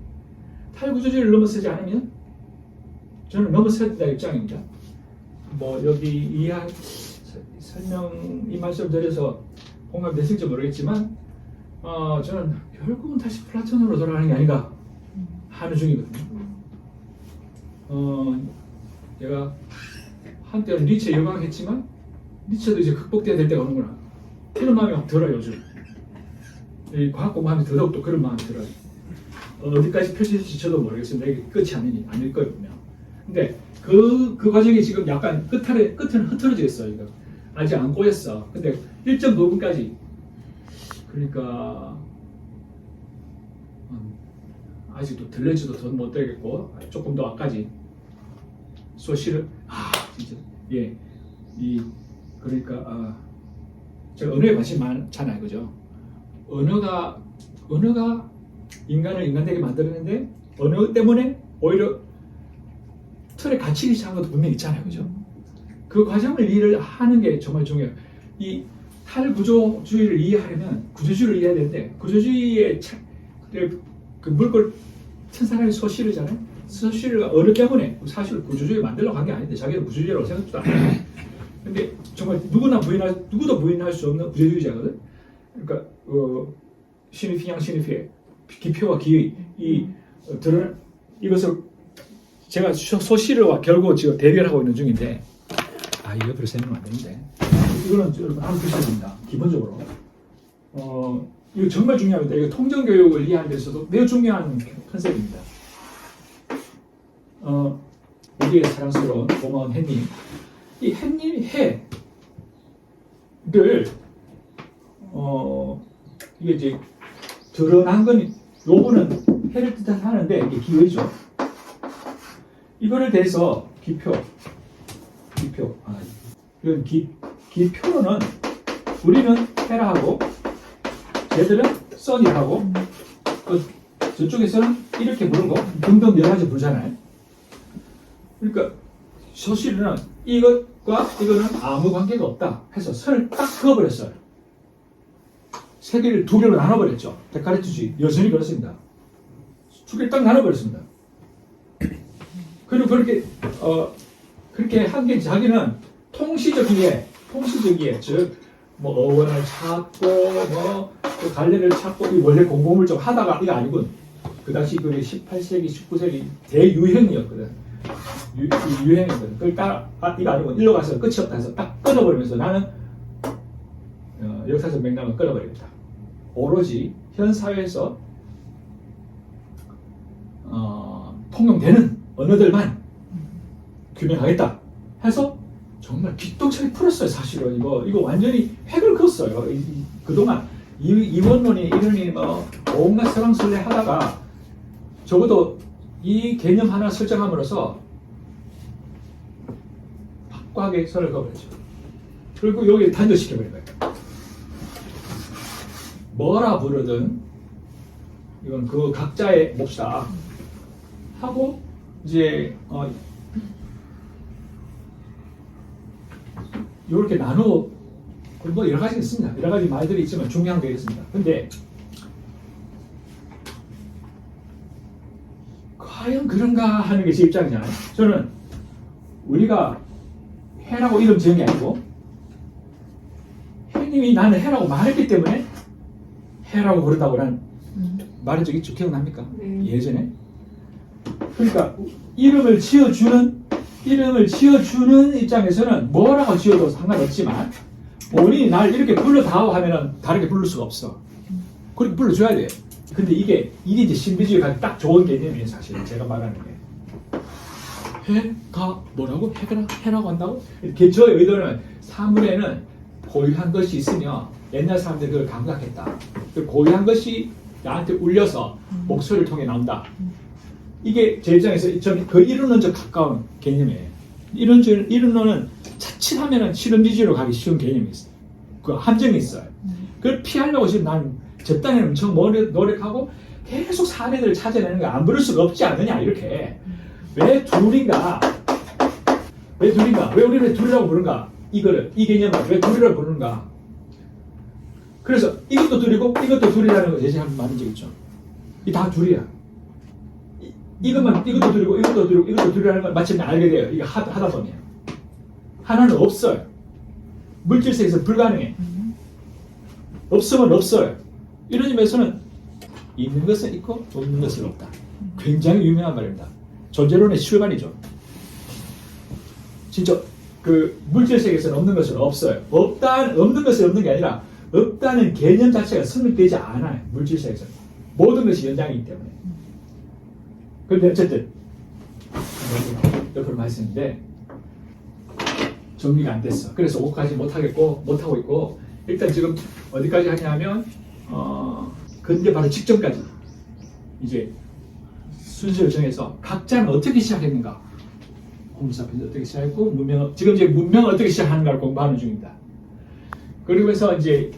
탈구조주의를 넘어서지 않으면 저는 넘어서야 된다 입장입니다. 뭐 여기 설명 이 말씀 드려서 공감됐을지 모르겠지만 저는 결국은 다시 플라톤으로 돌아가는 게 아닌가 하는 중이거든요. 제가 한때는 니체 요강했지만 니체도 이제 극복돼야 될 때가 오는구나. 그런 마음이 막 들어요 요즘. 이 과학 공부하면 더더욱 그런 마음이 들어요. 어디까지 펼쳐질지 저도 모르겠습니다. 이게 끝이 아닐 거예요 분명. 근데 그 과정이 지금 약간 끝은 흐트러져 있어. 이거 아직 안 꼬였어. 근데 일정 부분까지 그러니까 아직도 들레지도 더 못 되겠고 조금 더 앞까지 소시를 진짜 그러니까 제가 언어에 관심 많잖아요, 그죠? 언어가 인간을 인간되게 만들었는데 언어 때문에 오히려 틀에 갇히기 시작한 것도 분명히 있잖아요, 그죠? 그 과정을 이해를 하는 게 정말 중요해요. 이 탈구조주의를 이해하려면 구조주의를 이해해야 되는데 구조주의의 그 물꼬를 튼 사람이 소시르잖아요. 소시르가 어느 때문에 사실 구조주의 만들려고 한 게 아닌데 자기는 구조주의라고 생각도 안 해요. 근데 정말 누구도 부인할 수 없는 구조주의자거든. 그러니까 시니피양 시니피의 기표와 기의 드러난 이것을 제가 소시르와 결국 지금 대결하고 있는 중인데 이 옆으로 세면 안 되는데 이거는 여러분 한번 보셔야 됩니다. 기본적으로 이거 정말 중요합니다. 이거 통정교육을 이해하는 데서도 매우 중요한 컨셉입니다. 우리의 사랑스러운 고마운 햇님, 이 햇님이 해를 이게 이제 드러난 건 요거는 해를 뜻하는데 이게 기의죠. 이거를 대해서 기표 이건 기표로는 우리는 해라 하고 쟤들은 써니라 하고 저쪽에서는 이렇게 부른 거 등등 여러 가지 부르잖아요. 그러니까 소시르는 이것과 이거는 아무 관계가 없다 해서 선을 딱 그어버렸어요. 세계를 두 개로 나눠버렸죠. 데카르트주의 여전히 그렇습니다. 두 개를 딱 나눠버렸습니다. 그리고 그렇게 한 게 자기는 통시적 이해, 즉 뭐 어원을 찾고 또 갈래를 찾고 이 원래 공부물좀 하다가 이거 아니군. 그 당시 그 18세기, 19세기 대유행이었거든. 유행이거든. 그걸 이거 아니고 일로 가서 끝이 없다 해서 딱 끊어버리면서 나는 역사적 맥락을 끊어버리겠다. 오로지 현 사회에서 통용되는 언어들만 규명하겠다 해서 정말 기똥차게 풀었어요. 사실은 이거 완전히 획을 그었어요. 그동안 이원론이 이러니 온갖 설왕설래 하다가 적어도 이 개념 하나 설정함으로써 확고하게 선을 그어버렸죠. 그리고 여기 단절시켜버린 거예요. 뭐라 부르든 이건 그 각자의 몫이다 하고 이제 이렇게 나누고 뭐 여러 가지 있습니다. 여러 가지 말들이 있지만 중요한 게 있습니다. 근데 과연 그런가 하는 게 제 입장이잖아요. 저는 우리가 해라고 이름 지은 게 아니고 해님이 나는 해라고 말했기 때문에 해라고 부른다고 난 말한 적 있죠? 기억납니까? 예전에. 그러니까 이름을 지어주는 입장에서는 뭐라고 지어도 상관없지만 본인이 날 이렇게 불러다오 하면은 다르게 부를 수가 없어. 그렇게 불러줘야 돼. 근데 이게 이제 신비주의가 딱 좋은 개념이에요. 사실 제가 말하는 게 해가 뭐라고? 해라고 한다고? 저의 의도는 사물에는 고유한 것이 있으며 옛날 사람들이 그걸 감각했다. 그 고유한 것이 나한테 울려서 목소리를 통해 나온다. 이게 제 입장에서 저는 그 이론론적 가까운 개념이에요. 이론론은 자칫하면 실험지주로 가기 쉬운 개념이 있어요. 그 함정이 있어요. 그걸 피하려고 지금 난 적당히 엄청 노력하고 계속 사례들을 찾아내는 거 안 부를 수가 없지 않느냐 이렇게. 왜 둘인가? 왜 둘인가? 왜 우리를 둘이라고 부른가? 이 개념을 왜 둘이라고 부르는가? 그래서 이것도 둘이고 이것도 둘이라는 거 예전에 한번 말한 적 있죠. 이 다 둘이야. 이것도 둘이고 이것도 둘이고 이것도 둘이라는 걸 마침내 알게 돼요. 이게 하다 보면 하나는 없어요. 물질세계에서 불가능해. 없으면 없어요. 이런 의미에서는 있는 것은 있고 없는 것은 없다. 굉장히 유명한 말입니다. 존재론의 출발이죠. 진짜 그 물질세계에서는 없는 것은 없어요. 없는 것이 없는 게 아니라 없다는 개념 자체가 성립되지 않아요. 물질세계에서는 모든 것이 연장이기 때문에. 그런데 어쨌든 옆으로 말씀인데 정리가 안 됐어. 그래서 5까지 못하고 있고 일단 지금 어디까지 하냐면 근데 바로 직전까지 이제 순서를 정해서 각자는 어떻게 시작했는가, 호모사피엔스 어떻게 시작했고 지금 이제 문명을 어떻게 시작하는가를 공부하는 중입니다. 그리고 해서 이제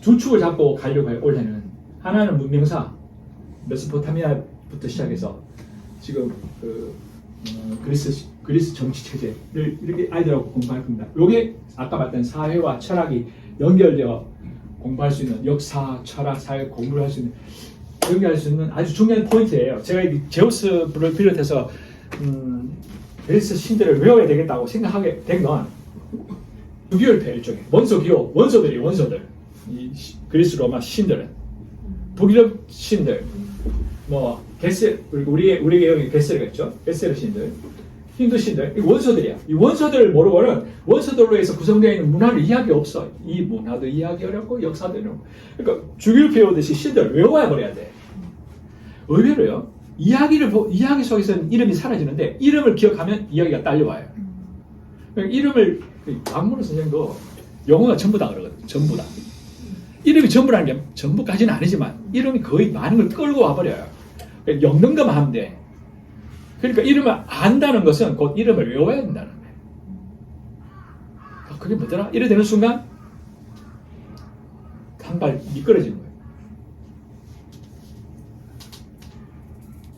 두 축을 잡고 가려고 해요. 올해는 하나는 문명사 메소포타미아부터 시작해서 지금 그리스 정치 체제를 이렇게 아이들하고 공부할 겁니다. 요게 아까 봤던 사회와 철학이 연결되어 공부할 수 있는 역사, 철학, 사회 공부를 할 수 있는 연결할 수 있는 아주 중요한 포인트예요. 제가 이 제우스를 비롯해서 그리스 신들을 외워야 되겠다고 생각하게 된 건 유교열패 일종의 원소들 이 그리스 로마 신들은 북유럽 신들 뭐 우리의 여기 게세르겠죠. 게세르 신들, 힌두 신들, 이 원소들이야. 이 원소들을 모르고는 원소들로 해서 구성되어 있는 문화를 이해하기 없어. 이 문화도 이해하기 어렵고 역사도 어렵고. 그러니까 주기를 배우듯이 신들을 외워야 버려야 돼. 의외로요. 이야기 속에서는 이름이 사라지는데 이름을 기억하면 이야기가 딸려와요. 그러니까 이름을 박문호 선생도 영어가 전부다 그러거든. 전부다. 이름이 전부라는 게 전부까지는 아니지만 이름이 거의 많은 걸 끌고 와버려요. 그러니까 엮는 것만 하면 돼. 그러니까 이름을 안다는 것은 곧 이름을 외워야 된다는 거예요. 그게 뭐더라? 이래 되는 순간 한 발 미끄러지는 거예요.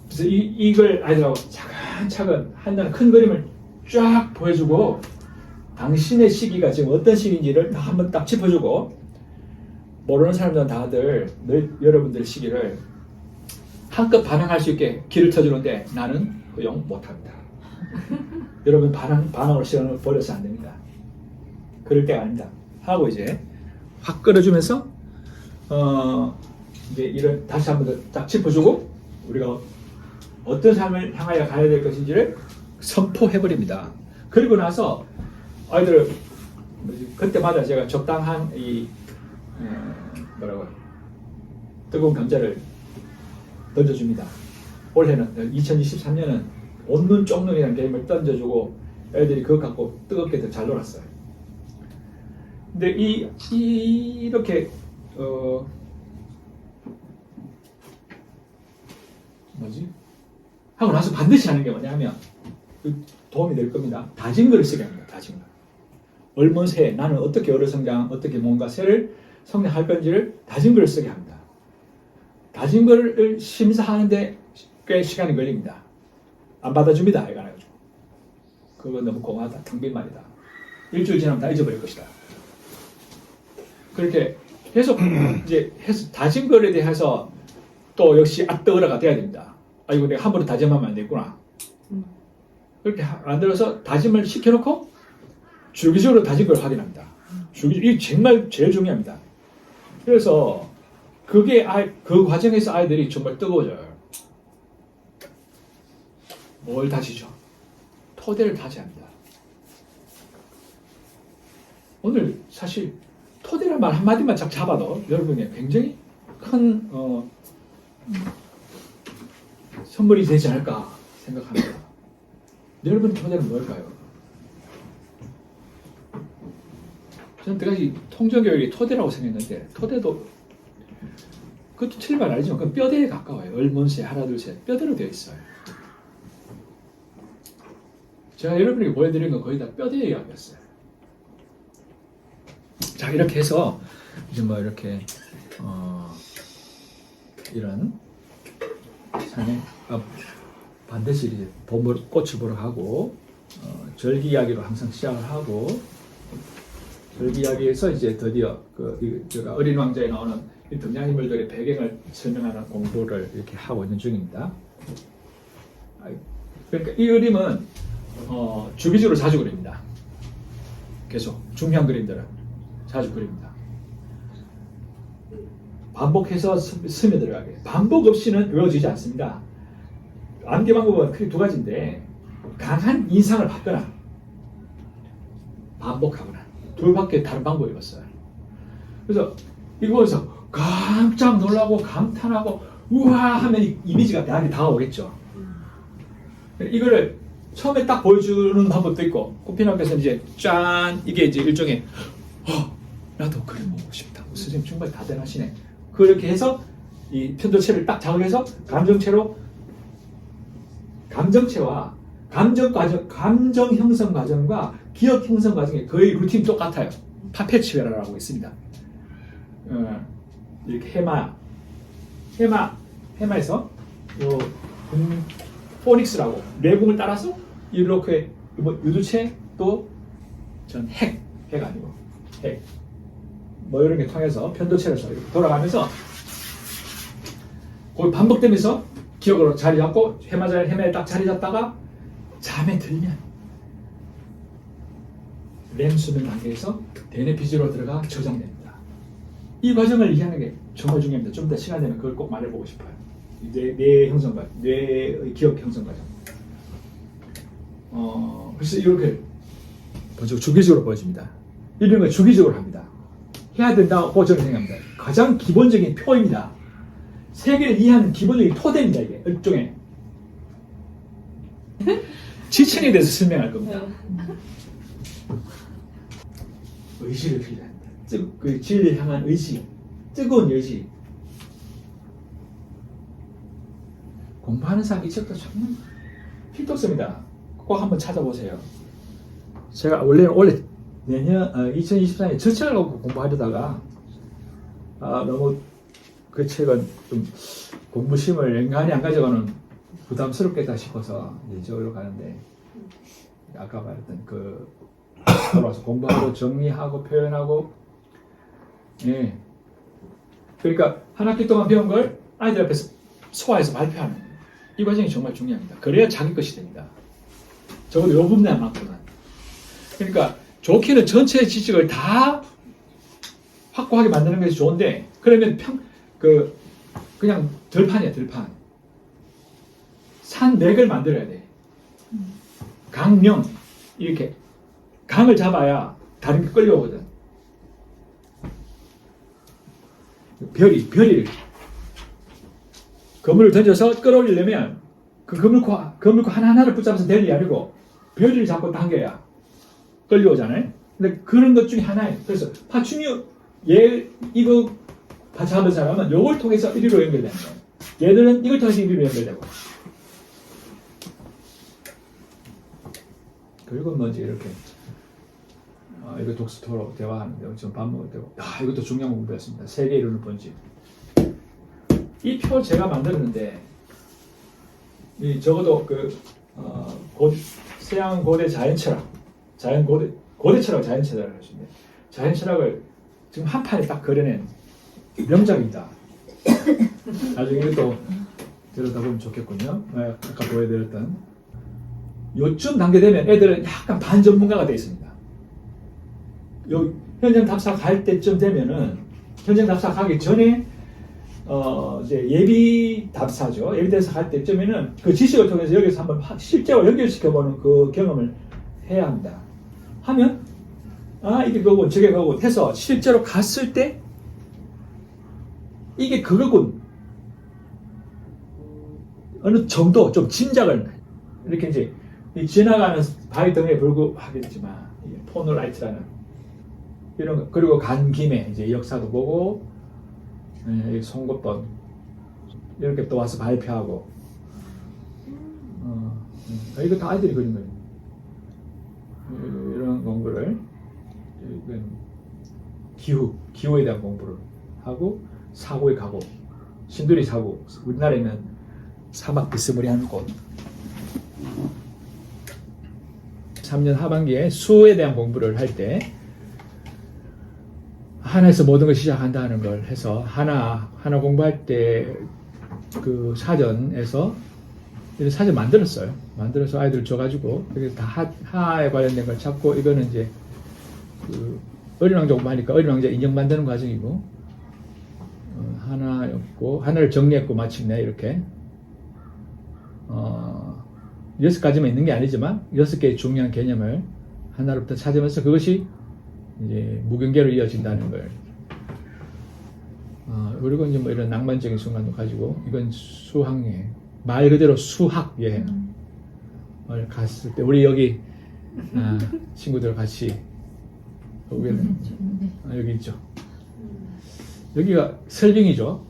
그래서 이걸 아이들하고 차근차근 한다는 큰 그림을 쫙 보여주고 당신의 시기가 지금 어떤 시기인지를 다 한번 딱 짚어주고 모르는 사람들은 다들 여러분들의 시기를 한껏 반항할 수 있게 길을 터주는데 나는 영 못합니다. 여러분 반항으로 시간을 버려서 안 됩니다. 그럴 때가 아닙니다. 하고 이제 확 끌어주면서 이제 이런 다시 한번 더 딱 짚어주고 우리가 어떤 삶을 향하여 가야 될 것인지를 선포해버립니다. 그리고 나서 아이들 그때마다 제가 적당한 뜨거운 감자를 던져줍니다. 올해는 2023년은 온눈 쪽눈이라는 게임을 던져주고 애들이 그것 갖고 뜨겁게 더 잘 놀았어요. 근데 이렇게 하고 나서 반드시 하는 게 뭐냐면 도움이 될 겁니다. 다진 글을 쓰게 합니다. 다진 글. 얼먼 새 나는 어떻게 어려 성장, 어떻게 뭔가 새를 성장할 건지를 다진 글을 쓰게 합니다. 다진 글을 심사하는데 꽤 시간이 걸립니다. 안 받아줍니다. 이거 안 해가지고. 그거 너무 공하다. 텅빈말이다. 일주일 지나면 다 잊어버릴 것이다. 그렇게 계속 이제 다진 글에 대해서 또 역시 떠오르가 돼야 됩니다. 이거 내가 함부로 다짐하면 안 되겠구나. 그렇게 만들어서 다짐을 시켜놓고 주기적으로 다진 걸 확인합니다. 이게 정말 제일 중요합니다. 그래서 그 과정에서 아이들이 정말 뜨거워져요. 뭘 다지죠? 토대를 다지합니다. 오늘 사실 토대란 말 한마디만 잡아도 여러분이 굉장히 큰 선물이 되지 않을까 생각합니다. 여러분 토대는 뭘까요? 저는 때까지 통정교육이 토대라고 생각했는데 토대도 그것도 틀린 말 아니지만 그건 뼈대에 가까워요. 얼먼새, 하나, 둘, 셋 뼈대로 되어 있어요. 제가 여러분에게 보여드린 건 거의 다 뼈대 이야기였어요. 자 이렇게 해서 이제 뭐 이렇게 이런 삶의 반드시 이제 꽃을 보러 가고 절기 이야기로 항상 시작을 하고 절기 이야기에서 이제 드디어 제가 어린 왕자에 나오는 이 등장인물들의 배경을 설명하는 공부를 이렇게 하고 있는 중입니다. 그러니까 이 그림은 주기적으로 자주 그립니다. 계속 중요한 그림들은 자주 그립니다. 반복해서 스며들어가게. 반복 없이는 외워지지 않습니다. 암기 방법은 크게 두 가지인데 강한 인상을 받거나 반복하거나 둘밖에 다른 방법이 없어요. 그래서 이거에서 깜짝 놀라고 감탄하고 우와 하면 이미지가 대학에 다가오겠죠. 이거를 처음에 딱 보여주는 방법도 있고 코피나께서 이제 짠 이게 이제 일종의 나도 그림 보고 싶다. 선생님 정말 대단하시네. 그렇게 해서 이 편도체를 딱 자극해서 감정체와 감정 형성 과정과 기억 형성 과정이 거의 루틴 똑같아요. 파페치베라라고 있습니다. 이렇게 해마에서 포닉스라고 내공을 따라서 이렇게 유두체 또 전 핵 아니고 핵 이런 게 통해서 편도체로서 이렇게 돌아가면서 거기 반복되면서 기억으로 자리 잡고 해마에 딱 자리 잡다가 잠에 들면 렘 수면 단계에서 대뇌피지로 들어가 저장됩니다. 이 과정을 이해하는 게 정말 중요합니다. 좀 더 시간 되면 그걸 꼭 말해보고 싶어요. 뇌 형성 과정, 뇌의 기억 형성 과정. 그래서 이렇게 주기적으로 보여집니다. 이런 걸 주기적으로 합니다. 해야 된다고 저는 생각합니다. 가장 기본적인 표입니다. 세계를 이해하는 기본적인 토대입니다. 이게 일종의 지층에 대해서 설명할 겁니다. 의지를 필요합니다. 그 진리를 향한 의지, 뜨거운 의지. 공부하는 사람 이 책도 정말 필독서입니다. 꼭 한번 찾아보세요. 제가 원래 내년 2024년에 저 책을 갖고 공부하려다가 너무 그 책은 좀 공부심을 연간히 안 가져가는 부담스럽겠다 싶어서 이제 저기로 가는데 아까 말했던 돌아와서 공부하고 정리하고 표현하고 그러니까 한 학기 동안 배운 걸 아이들 앞에서 소화해서 발표하는 이 과정이 정말 중요합니다. 그래야 자기 것이 됩니다. 적어도 요 부분에만큼은. 그러니까 좋게는 전체 지식을 다 확고하게 만드는 것이 좋은데 그러면 그냥 들판이야 들판. 산맥을 만들어야 돼. 강명 이렇게 강을 잡아야 다른 게 끌려오거든. 별이 그물을 던져서 끌어올리려면 그 그물코 하나하나를 붙잡아서 될 일이 아니고 별을 잡고 당겨야 끌려오잖아요. 근데 그런 것 중에 하나예요. 그래서 파충류 이거 잡은 사람은 이걸 통해서 이리로 연결되는 거예요. 얘들은 이걸 통해서 이리로 연결되고. 그리고 먼저 이렇게 이거 독서토로 대화하는데 지금 밥 먹을 때고 이것도 중요한 공부였습니다. 세계 이론을 본지. 이 표 제가 만들었는데 적어도 서양 고대 자연철학, 고대 철학 자연철학을 하시는데 자연철학을 지금 한 판에 딱 그려낸 명작입니다. 나중에 이것도 들여다보면 좋겠군요. 아까 보여드렸던 요쯤 단계 되면 애들은 약간 반전문가가 되어 있습니다. 현장 답사 갈 때쯤 되면은 현장 답사 가기 전에 이제 예비 답사죠. 예비 답사 갈 때쯤에는 그 지식을 통해서 여기서 한번 실제로 연결시켜보는 그 경험을 해야 합니다. 하면 이게 그거군 저게 그거군 해서 실제로 갔을 때 이게 그거군 어느 정도 좀 짐작을 이렇게 이제 지나가는 바위 덩이에 불구하겠지만 포놀라이트라는 이런 거 그리고 간 김에 이제 역사도 보고 송곳번 이렇게 또 와서 발표하고 이거 다 아이들이 그린 거예요. 이런 공부를 기후에 대한 공부를 하고 사고에 가고 신두리 사고 우리나라에는 사막 비스무리한 곳 3년 하반기에 수에 대한 공부를 할 때 하나에서 모든 걸 시작한다는 걸 해서 하나 공부할 때 그 사전에서 이런 사전 만들었어요. 만들어서 아이들 줘가지고 그래서 다 하에 관련된 걸 찾고 이거는 이제 그 어린 왕자 공부하니까 어린 왕자 인형 만드는 과정이고 하나였고 하나를 정리했고 마침내 이렇게 6가지만 있는 게 아니지만 6개의 중요한 개념을 하나로부터 찾으면서 그것이 이제 무경계로 이어진다는 걸. 그리고 이제 뭐 이런 낭만적인 순간도 가지고 이건 수학여행. 말 그대로 수학 여행을 갔을 때 우리 여기 친구들 같이 여기 있죠. 여기가 설빙이죠.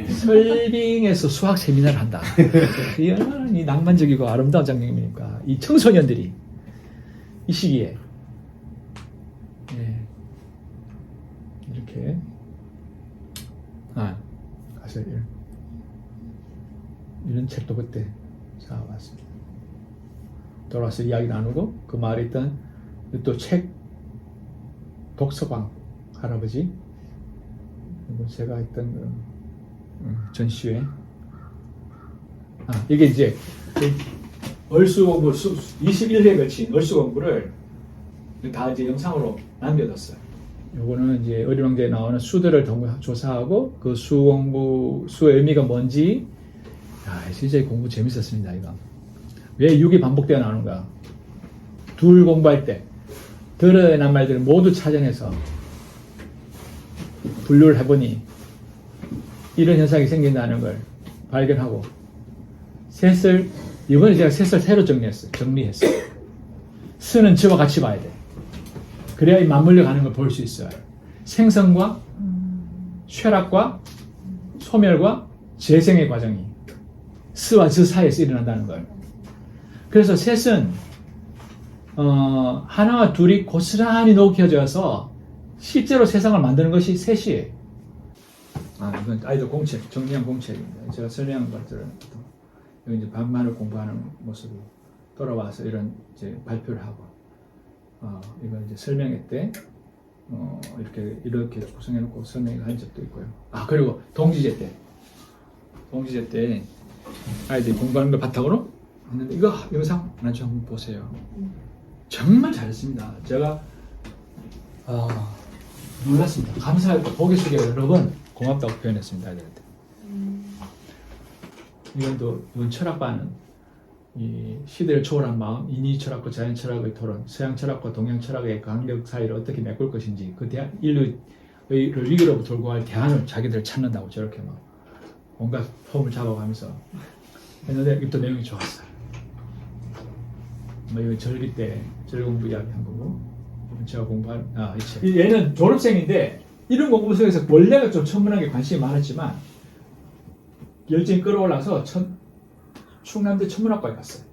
설빙에서 수학 세미나를 한다. 이 얼마나 이 낭만적이고 아름다운 장면입니까? 이 청소년들이 이 시기에 이렇게 가서 이런 책도 그때 사왔습니다. 돌아와서 이야기 나누고 그 마을에 있던 또 책 독서방 할아버지 그리고 제가 했던 전시회 이게 이제 얼수 공부 21회에 걸친 얼수 공부를 다 이제 영상으로 남겨뒀어요. 요거는 이제 어린 왕자에 나오는 수들을 조사하고 그 수 공부 수의 의미가 뭔지 진짜 공부 재밌었습니다. 이거 왜 6이 반복되어 나오는가? 둘 공부할 때 들어난 말들을 모두 찾아내서 분류를 해보니 이런 현상이 생긴다는 걸 발견하고 셋을 이번에 제가 셋을 새로 정리했어요. 스는 저와 같이 봐야 돼. 그래야 이 맞물려 가는 걸 볼 수 있어요. 생성과 쇠락과 소멸과 재생의 과정이 스와 저 사이에서 일어난다는 걸. 그래서 셋은 하나와 둘이 고스란히 녹여져서 실제로 세상을 만드는 것이 셋이에요. 이건 아이들 공책, 정리한 공책입니다. 제가 설명한 것들은 여기 이제 반만을 공부하는 모습으로 돌아와서 이런 이제 발표를 하고, 이건 이제 설명회 때 이렇게 구성해놓고 설명한 적도 있고요. 그리고 동지제 때 아이들이 공부하는 걸 바탕으로 했는데 이거 영상 나중에 한번 보세요. 정말 잘했습니다. 제가 놀랐습니다. 감사하고 고개 숙여 여러 번 고맙다고 표현했습니다. 아이들한테. 이건 철학과는 이 시대를 초월한 마음, 인위 철학과 자연 철학의 토론, 서양 철학과 동양 철학의 간격 사이를 어떻게 메꿀 것인지 그 인류의 위기로부터 돌고 갈 대안을 자기들 찾는다고 저렇게 막 온갖 폼을 잡아가면서 했는데 이것도 내용이 좋았어요. 이거 절기 때 절공부 이야기한 거고 제가 공부한 이 책. 얘는 졸업생인데 이런 공부 속에서 원래가 좀 천문학에 관심이 많았지만 열정이 끌어올라서 충남대 천문학과에 갔어요.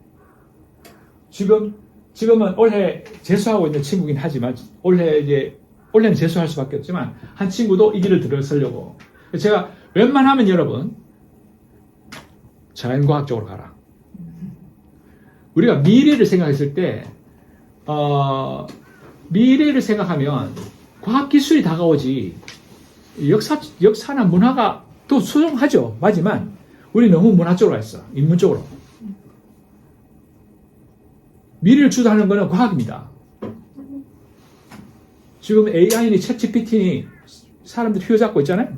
지금은 올해 재수하고 있는 친구긴 하지만 올해는 재수할 수밖에 없지만 한 친구도 이 길을 들어서려고. 제가 웬만하면 여러분 자연과학 쪽으로 가라. 우리가 미래를 생각했을 때 미래를 생각하면 과학기술이 다가오지 역사나 문화가 또 수용하죠. 맞지만 우리 너무 문화 쪽으로 했어. 인문 쪽으로. 미래를 주도하는 것은 과학입니다. 지금 AI니 챗GPT니 사람들 휘어잡고 있잖아요.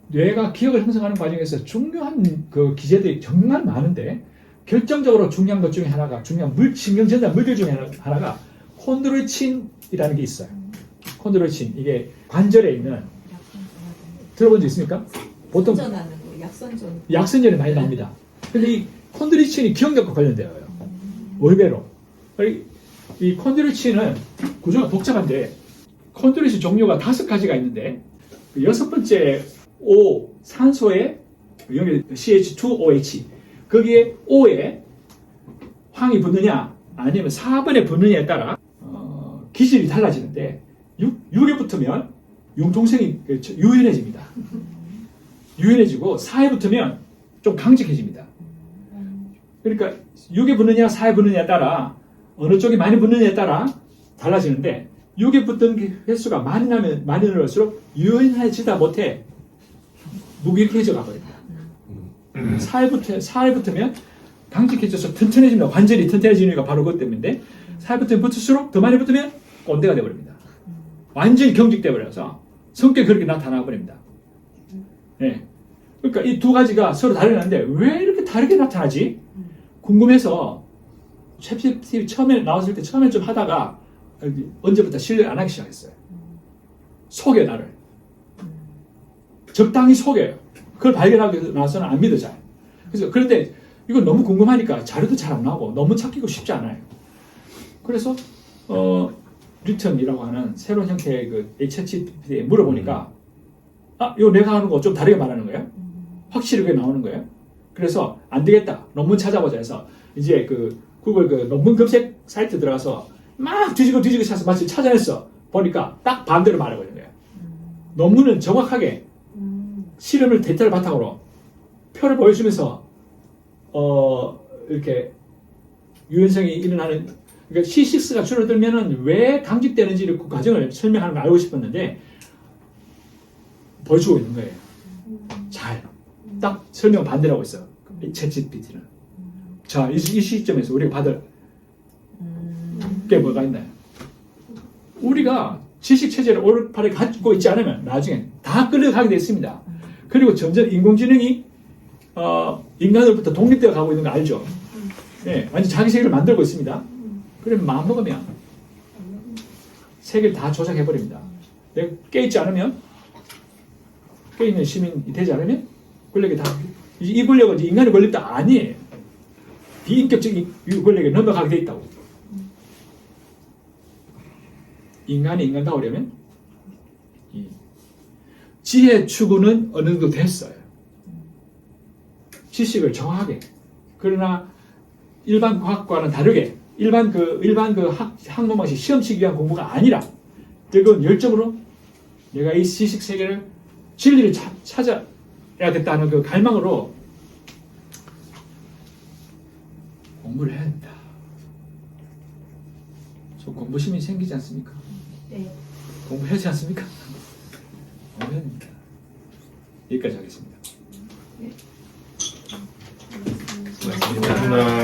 뇌가 기억을 형성하는 과정에서 중요한 그 기제들이 정말 많은데 결정적으로 중요한 것 중에 하나가 중요한 신경전자 물질 중에 하나가 콘드로이친이라는 게 있어요. 콘드로이친 이게 관절에 있는 들어본 적 있습니까? 보통 약선전에 많이 나옵니다. 근데 이 콘드로이친이 기억력과 관련돼요. 의외로. 이 콘드로이친은 구조가 복잡한데 콘드로이친 종류가 5가지가 있는데 그 6번째 O 산소에 여기 CH2OH 거기에 O에 황이 붙느냐 아니면 4번에 붙느냐에 따라 기질이 달라지는데 6에 붙으면 융통성이 유연해집니다. 유연해지고 4에 붙으면 좀 강직해집니다. 그러니까 6에 붙느냐 4에 붙느냐에 따라 어느 쪽이 많이 붙느냐에 따라 달라지는데 6에 붙던 그 횟수가 많이 나면 많이 늘어날수록 유연해지다 못해 무기력해져 가버립니다. 4에 붙으면 강직해져서 튼튼해집니다. 완전히 튼튼해지는 이유가 바로 그것 때문인데 4에 붙으면 붙을수록 더 많이 붙으면 꼰대가 되어버립니다. 완전히 경직돼 버려서 성격이 그렇게 나타나 버립니다. 네. 그러니까 이 두 가지가 서로 다르는데 왜 이렇게 다르게 나타나지? 궁금해서 챗GPT 처음에 나왔을 때 처음에 좀 하다가 언제부터 신뢰 안 하기 시작했어요. 속여 나를. 적당히 속여요. 그걸 발견하고 나서는 안 믿어져요. 그래서 그런데 이건 너무 궁금하니까 자료도 잘 안 나오고 너무 찾기고 쉽지 않아요. 그래서 리턴이라고 하는 새로운 형태의 그 챗GPT에 물어보니까 이거 내가 하는 거 좀 다르게 말하는 거예요. 확실히 그게 나오는 거예요. 그래서 안 되겠다. 논문 찾아보자 해서 이제 그 구글 그 논문 검색 사이트 들어가서 막 뒤지고 찾아서 마치 찾아냈어. 보니까 딱 반대로 말해버린 거예요. 논문은 정확하게 실험을 데이터를 바탕으로 표를 보여주면서 이렇게 유연성이 일어나는 그러니까 C6가 줄어들면은 왜 강직되는지 그 과정을 설명하는 걸 알고 싶었는데 보여주고 있는 거예요. 잘 딱 설명 반대로 하고 있어. 챗GPT는. 자, 이 시점에서 우리가 받을 게 뭐가 있나요? 우리가 지식체제를 올바르게 갖고 있지 않으면 나중에 다 끌려가게 되어 있습니다. 그리고 점점 인공지능이 인간으로부터 독립되어 가고 있는 거 알죠? 네, 완전 자기 세계를 만들고 있습니다. 그러면 마음먹으면 세계를 다 조작해버립니다. 내가 깨있지 않으면 깨있는 시민이 되지 않으면 권력이 다 이 권력은 인간의 권력도 아니에요. 비인격적인 권력에 넘어가게 돼 있다고. 인간이 인간다우려면 이 지혜 추구는 어느 정도 됐어요. 지식을 정확하게. 그러나 일반 과학과는 다르게 일반 학문 방식 시험 치기 위한 공부가 아니라 뜨거운 열정으로 내가 이 지식 세계를 진리를 찾아야겠다는 그 갈망으로 공부를 해야 된다. 저 공부심이 생기지 않습니까? 네. 공부하지 않습니까? 공부해야 됩니다. 여기까지 하겠습니다. 네. 고맙습니다.